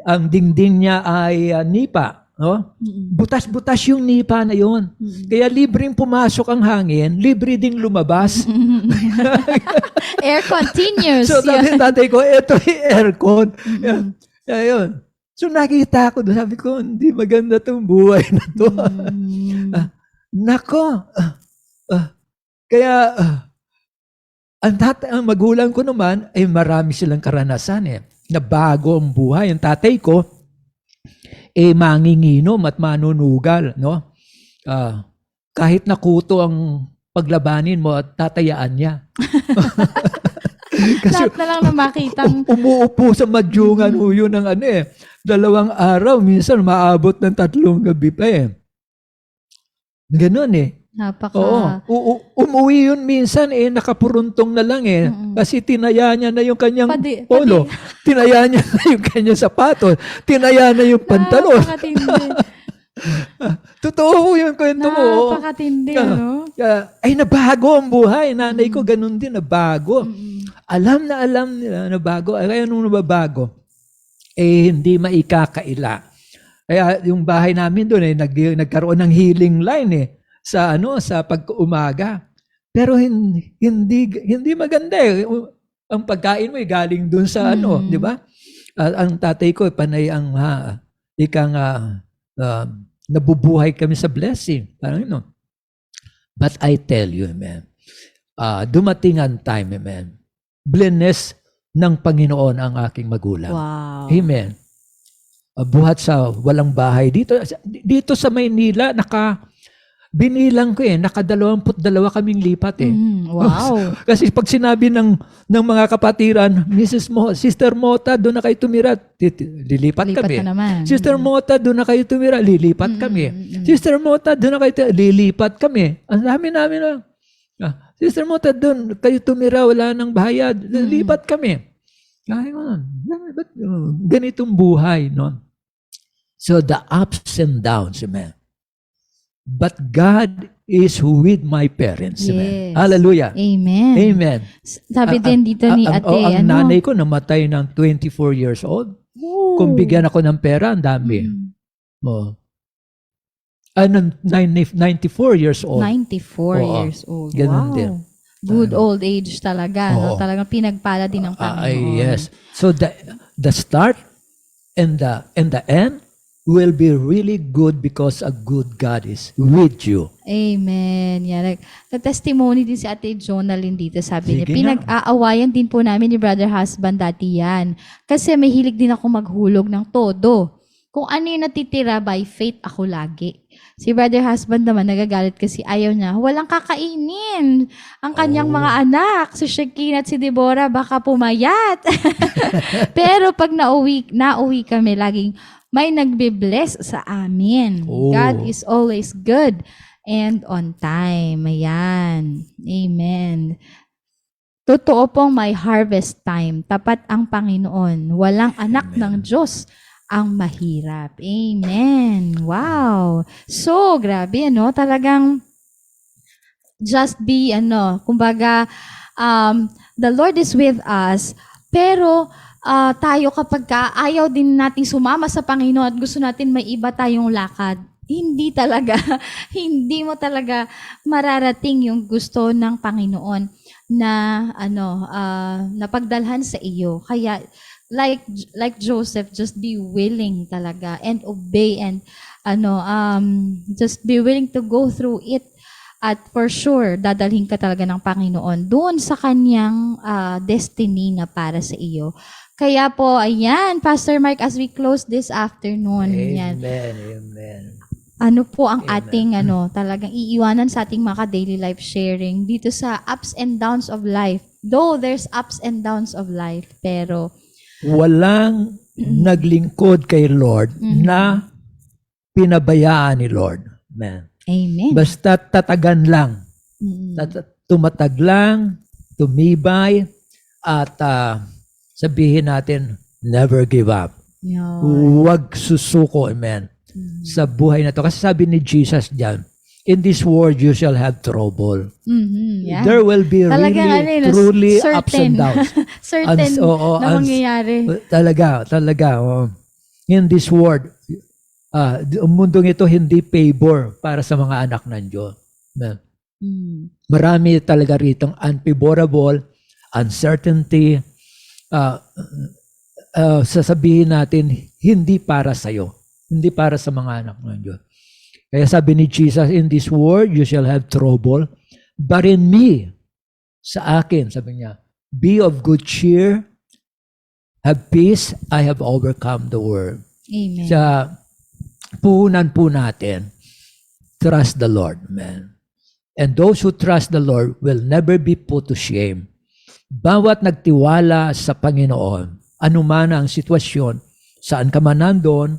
ang dingding niya ay Nipa. no? Mm-mm. Butas-butas yung nipa na yun. Mm-mm. Kaya libreng pumasok ang hangin, libre ding lumabas. Air continues. So sabi ng tatay ko, eto yung aircon. Mm-mm. Ayun. So nakita ko doon, sabi ko, hindi maganda tong buhay na to. Mm. Nako. Kaya ang magulang ko naman ay marami silang karanasan na bago ang buhay. Ang tatay ko manginginom at manunugal, no? Kahit nakuto ang paglabanin mo at tatayaan niya. Kasi Lahat na lang na makitang umuupo sa madyungan yun ng 2 araw, minsan maabot ng 3 gabi pa Ganun napaka... Oo. Umuwi yun minsan nakapuruntong na lang Kasi tinaya niya na yung kanyang polo. Tinaya niya na yung kanyang sapatos. Tinaya na yung pantalon. Napakatindi. Totoo yung kwento mo. Napakatindi, ano? Ay, nabago ang buhay. Nanay ko ganun din, nabago. Alam nila na bago. Kaya nung nababago, hindi maikakaila. Kaya yung bahay namin doon nagkaroon ng healing line sa pag-umaga. Pero hindi maganda Ang pagkain mo galing doon sa di ba? Ang tatay ko panay ang nabubuhay kami sa blessing. Parang But I tell you, amen. Dumating ang time, amen. Blessed ng Panginoon ang aking magulang. Wow. Amen. Buhat sa walang bahay dito sa Maynila binilang ko naka 22 kaming lipat Wow. Kasi pag sinabi ng mga kapatiran, Sister Mota, doon na kayo tumira, lilipat kami. Ka naman. Sister Mota, doon na kayo tumira, lilipat kami. Sister Mota, doon na kayo lilipat kami. Ang dami namin Sister Mota, doon kayo tumira, wala nang bayad, lilipat kami. Ba't ganitong buhay, no? So the ups and downs, amen. But God is with my parents. Amen. Yes. Hallelujah. Amen. Amen. Sabi din dito ni ate, ang nanay ko namatay ng 24 years old. Ooh. Kung bigyan ako ng pera, ang dami. 94 years old. 94 years old. Ganun Wow. din. Good old age talaga. No? Talagang pinagpala din ng Panginoon. Yes. So the start and the end will be really good because a good God is with you. Amen. Yeah, testimony din si Ate Jonalyn dito. Sabi niya, Sige pinag-aawayan din po namin ni brother husband dati yan. Kasi may hilig din ako maghulog ng todo. Kung ano yung natitira, by faith ako lagi. Si brother husband naman, nagagalit kasi ayaw niya, walang kakainin. Ang kanyang mga anak, si Shekinah at si Deborah, baka pumayat. Pero pag nauwi kami, laging may nagbe-bless sa amin. God is always good and on time. Ayan. Amen. Totoo pong may harvest time. Tapat ang Panginoon. Walang anak ng Diyos ang mahirap. Amen. Wow. So, grabe, talagang just be, kumbaga, the Lord is with us, pero tayo kapag ayaw din nating sumama sa Panginoon at gusto natin may iba tayong lakad, hindi mo talaga mararating yung gusto ng Panginoon na napagdalhan sa iyo. Kaya like Joseph, just be willing talaga and obey and just be willing to go through it. At for sure, dadalhin ka talaga ng Panginoon doon sa kanyang destiny na para sa iyo. Kaya po, ayan, Pastor Mark, as we close this afternoon, Amen. Amen. Ano po ang ating talagang iiwanan sa ating mga daily life sharing dito sa ups and downs of life. Though there's ups and downs of life, pero walang naglingkod kay Lord na pinabayaan ni Lord. Amen. Amen. Basta tatagan lang. Tumatag lang, tumibay, at sabihin natin, never give up. Huwag susuko, amen, sa buhay na to. Kasi sabi ni Jesus diyan, in this world you shall have trouble. Yeah. There will be truly ups and downs. Certain na mangyayari. Talaga. In this world, Ang mundong ito hindi favor para sa mga anak ng Diyos. Marami talaga ritong unfavorable, uncertainty, sasabihin natin, hindi para sa'yo. Hindi para sa mga anak ng Diyos. Kaya sabi ni Jesus, in this world you shall have trouble, but in me, sa akin, sabi niya, be of good cheer, have peace, I have overcome the world. Amen. Sa puhunan po natin, trust the Lord, man. And those who trust the Lord will never be put to shame. Bawat nagtiwala sa Panginoon, anuman ang sitwasyon, saan ka man nandun,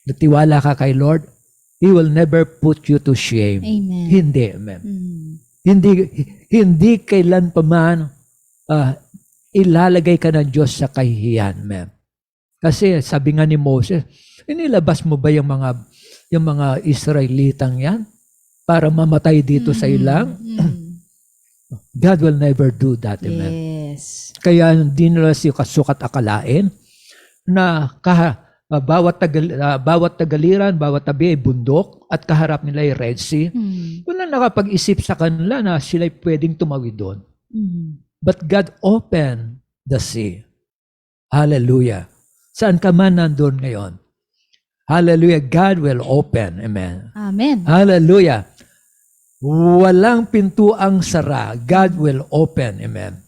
nagtiwala ka kay Lord, He will never put you to shame. Amen. Hindi, amen. Hindi kailan pa man ilalagay ka ng Diyos sa kahihiyan, amen. Kasi sabi nga ni Moses, inilabas mo ba yung mga Israelitang yan para mamatay dito sa ilang? God will never do that, amen. Yes. Kaya hindi nila sukat akalain na bawat tagaliran, bawat tabi ay bundok at kaharap nila ay Red Sea. Wala nakapag-isip sa kanila na sila ay pwedeng tumawid doon. But God opened the sea. Hallelujah. Saan ka man nandun ngayon? Hallelujah. God will open. Amen. Amen. Hallelujah. Walang pintuang sara. God will open. Amen.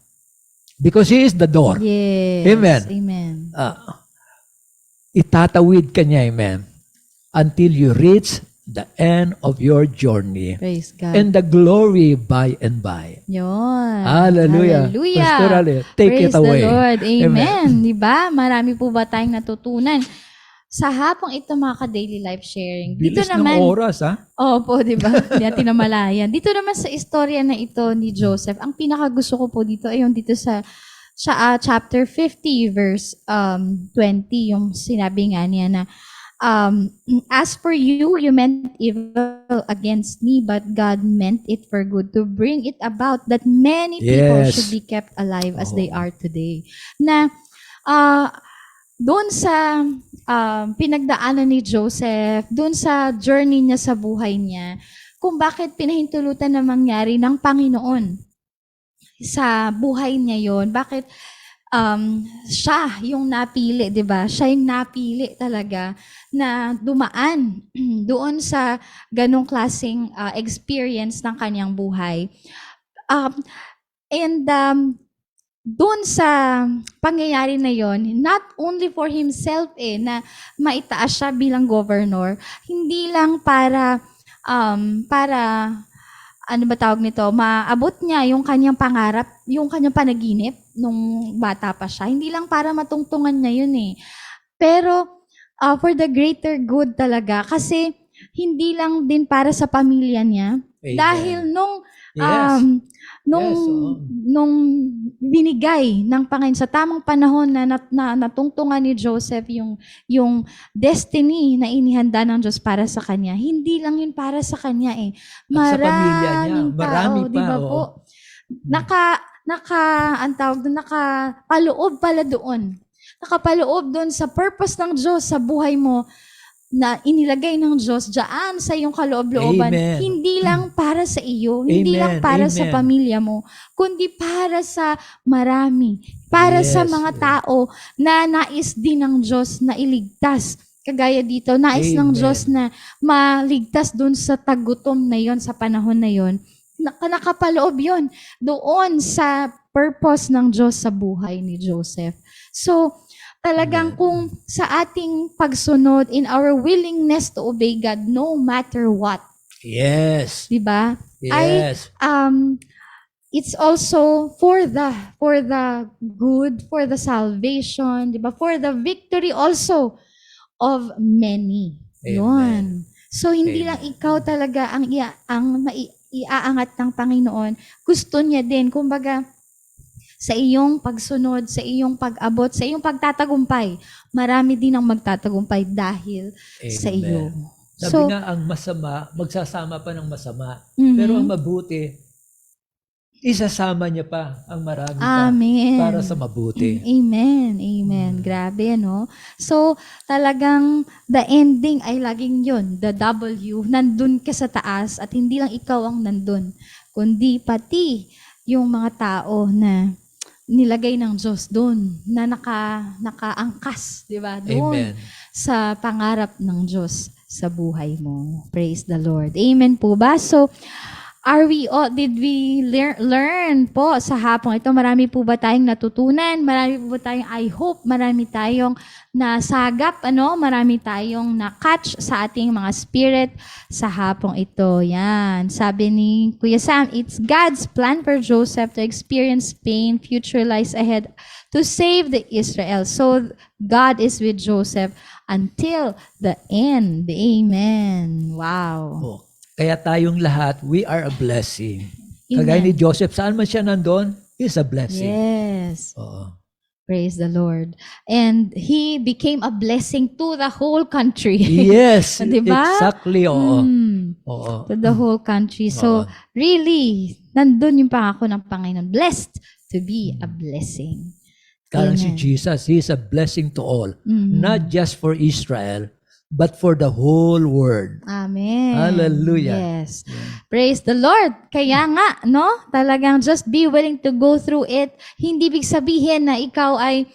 Because He is the door. Yes. Amen. Amen. Itatawid ka niya, amen, until you reach the end of your journey. Praise God. And the glory by and by. Yun. Hallelujah. Hallelujah. Pastor Ale, take Praise it away. the Lord. Amen. Amen. Diba? Marami po ba tayong natutunan? Sa hapong ito mga ka-daily life sharing. Dito Bilis naman, ng oras, ha? opo, di ba? Hindi natin namalayan. Dito naman sa istorya na ito ni Joseph, ang pinakagusto ko po dito ay yung dito sa chapter 50 verse 20, yung sinabi nga niya na as for you, you meant evil against me, but God meant it for good to bring it about that many people Yes. should be kept alive as they are today. Na doon sa pinagdaanan ni Joseph, doon sa journey niya sa buhay niya, kung bakit pinahintulutan na mangyari ng Panginoon sa buhay niya yon, bakit siya yung napili, 'di ba? Siya yung napili talaga na dumaan doon sa ganong klaseng experience ng kanyang buhay. Doon sa pangyayari na yon, not only for himself na maitaas siya bilang governor, hindi lang para ano ba tawag nito, maabot niya yung kanyang pangarap, yung kanyang panaginip nung bata pa siya. Hindi lang para matungtungan niya yun Pero for the greater good talaga. Kasi hindi lang din para sa pamilya niya. Amen. Yes. Dahil nung binigay ng Panginoon sa tamang panahon na natungtungan ni Joseph yung destiny na inihanda ng Diyos para sa kanya, hindi lang yun para sa kanya At sa pamilya niya, marami tao, pa, di ba po? Nakapaloob pala doon. Nakapaloob doon sa purpose ng Diyos sa buhay mo na inilagay ng Diyos dyan sa iyong kaloob-looban. Amen. Hindi lang para sa iyo, hindi lang Amen. para sa Amen. pamilya mo, kundi para sa marami. Para sa Yes. mga tao na nais din ng Diyos na iligtas. Kagaya dito, nais ng Amen. Diyos na maligtas doon sa tagutom na yon, sa panahon na yon. Nakapaloob yon doon sa purpose ng Diyos sa buhay ni Joseph. So, talagang kung sa ating pagsunod, in our willingness to obey God, no matter what, Yes. di ba? Yes. It's also for the good, for the salvation, di ba? For the victory also of many. Amen. Yun. So, hindi Amen. lang ikaw talaga ang iaangat ng Panginoon. Gusto niya din, kumbaga, sa iyong pagsunod, sa iyong pag-abot, sa iyong pagtatagumpay, marami din ang magtatagumpay dahil sa Amen. iyo. Sabi nga, ang masama, magsasama pa ng masama. Mhm. Pero ang mabuti, isasama niya pa ang marami pa Amen. para sa mabuti. Amen. Amen. Grabe, no? So, talagang the ending ay laging yun. The W, nandun ka sa taas at hindi lang ikaw ang nandun, kundi pati yung mga tao na nilagay ng Diyos doon, na nakaangkas, di ba? Doon Amen. sa pangarap ng Diyos sa buhay mo. Praise the Lord. Amen po ba? So, did we learn po sa hapong ito? Marami po ba tayong natutunan? Marami po ba tayong, I hope, marami tayong nasagap, marami tayong na-catch sa ating mga spirit sa hapong ito. Yan. Sabi ni Kuya Sam, it's God's plan for Joseph to experience pain, future lies ahead, to save the Israel. So, God is with Joseph until the end. Amen. Wow. Oh, kaya tayong lahat, we are a blessing. Amen. Kagaya ni Joseph, saan man siya nandun, is a blessing. Yes. Oo. Praise the Lord. And he became a blessing to the whole country. Yes, Diba? exactly. Oo. To the whole country. So, really, nandun yung pangako ng Panginoon. Blessed to be a blessing. Karang si Amen. Jesus, He is a blessing to all. Not just for Israel, but for the whole world. Amen. Hallelujah. Yes. Praise the Lord. Kaya nga, talagang just be willing to go through it. Hindi ibig sabihin na ikaw ay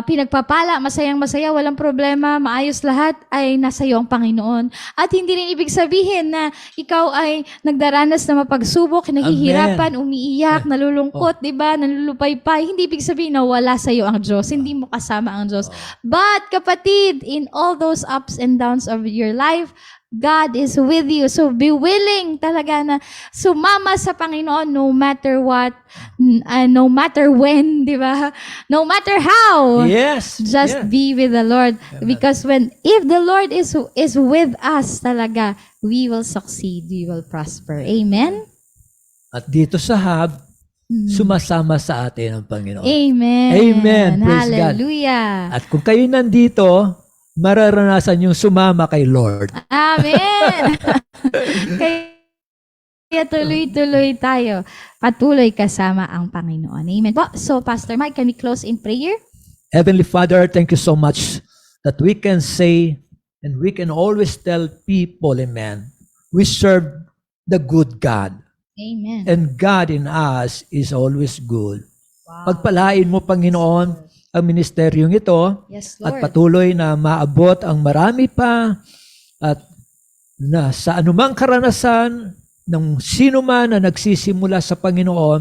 pinagpapala, masayang-masaya, walang problema, maayos lahat, ay nasa iyo ang Panginoon. At hindi rin ibig sabihin na ikaw ay nagdaranas na mapagsubok, naghihirapan, umiiyak, nalulungkot, di ba, nalulupaypay. Hindi ibig sabihin na wala sa iyo ang Diyos. Hindi mo kasama ang Diyos. But, kapatid, in all those ups and downs of your life, God is with you. So, be willing talaga na sumama sa Panginoon no matter what, no matter when, di ba? No matter how. Yes. Just be with the Lord. Because if the Lord is with us talaga, we will succeed, we will prosper. Amen? At dito sa hub, sumasama sa atin ang Panginoon. Amen. Amen. Praise God. Hallelujah. At kung kayo nandito, mararanasan yung sumama kay Lord. Amen. Kaya tuloy-tuloy tayo. Patuloy kasama ang Panginoon. Amen po. So, Pastor Mike, can we close in prayer? Heavenly Father, thank you so much that we can say and we can always tell people, amen, we serve the good God. Amen. And God in us is always good. Wow. Pagpalain mo, Panginoon, ang ministeryong ito Yes, at Lord. patuloy na maabot ang marami pa at na sa anumang karanasan ng sino man na nagsisimula sa Panginoon,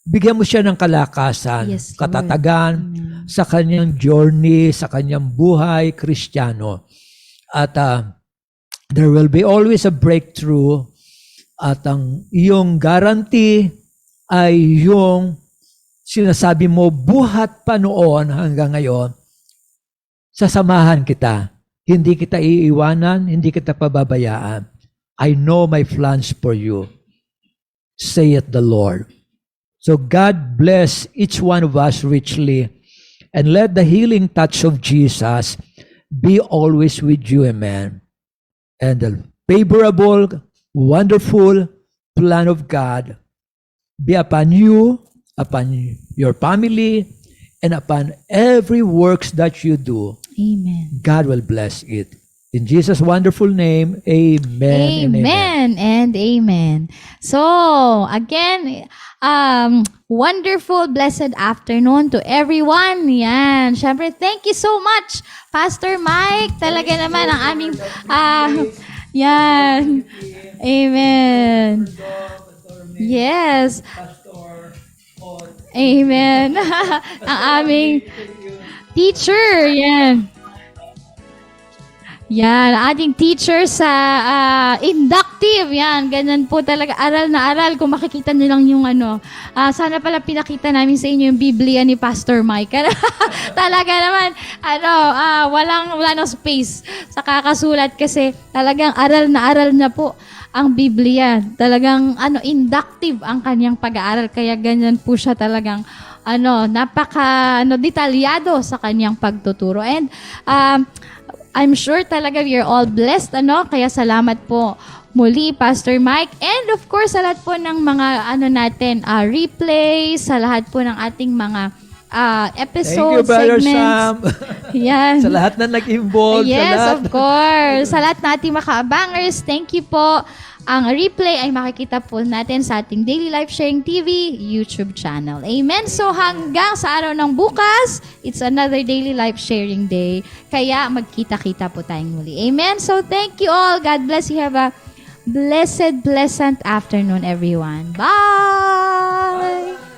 bigyan mo siya ng kalakasan, Yes, Lord. katatagan Amen. sa kanyang journey, sa kanyang buhay Kristiyano. At there will be always a breakthrough at ang iyong guarantee ay yung sinasabi mo, buhat pa noon hanggang ngayon, sasamahan kita. Hindi kita iiwanan, hindi kita pababayaan. I know my plans for you, saith the Lord. So God bless each one of us richly, and let the healing touch of Jesus be always with you, amen. And the favorable, wonderful plan of God be upon you, upon your family, and upon every works that you do. Amen. God will bless it. In Jesus' wonderful name, amen. And amen. Amen and amen. So, again, wonderful, blessed afternoon to everyone. Yan. Siyempre, thank you so much, Pastor Mike. Talaga naman ang aming, yan. Amen. Yes. Amen. Ang aming teacher, yan. Yan, ating teacher sa inductive, yan, ganyan po talaga, aral na aral, kung makikita nyo lang yung sana pala pinakita namin sa inyo yung Biblia ni Pastor Mike. Talaga naman, wala nang space sa kakasulat kasi talagang aral na po ang Biblia. Talagang inductive ang kanyang pag-aaral, kaya ganyan po siya talagang detalyado sa kanyang pagtuturo. And I'm sure talaga we are all blessed, kaya salamat po muli, Pastor Mike. And of course, sa lahat po ng mga replay, sa lahat po ng ating mga episode, Thank you, Brother segments. Sam. Yan. Sa lahat na nag-involve. Yes, sa lahat. of course. Sa lahat nating makaabangers, thank you po. Ang replay ay makikita po natin sa ating Daily Life Sharing TV YouTube channel. Amen? So hanggang sa araw ng bukas, it's another Daily Life Sharing Day. Kaya magkita-kita po tayong muli. Amen? So thank you all. God bless you. Have a blessed, pleasant afternoon, everyone. Bye!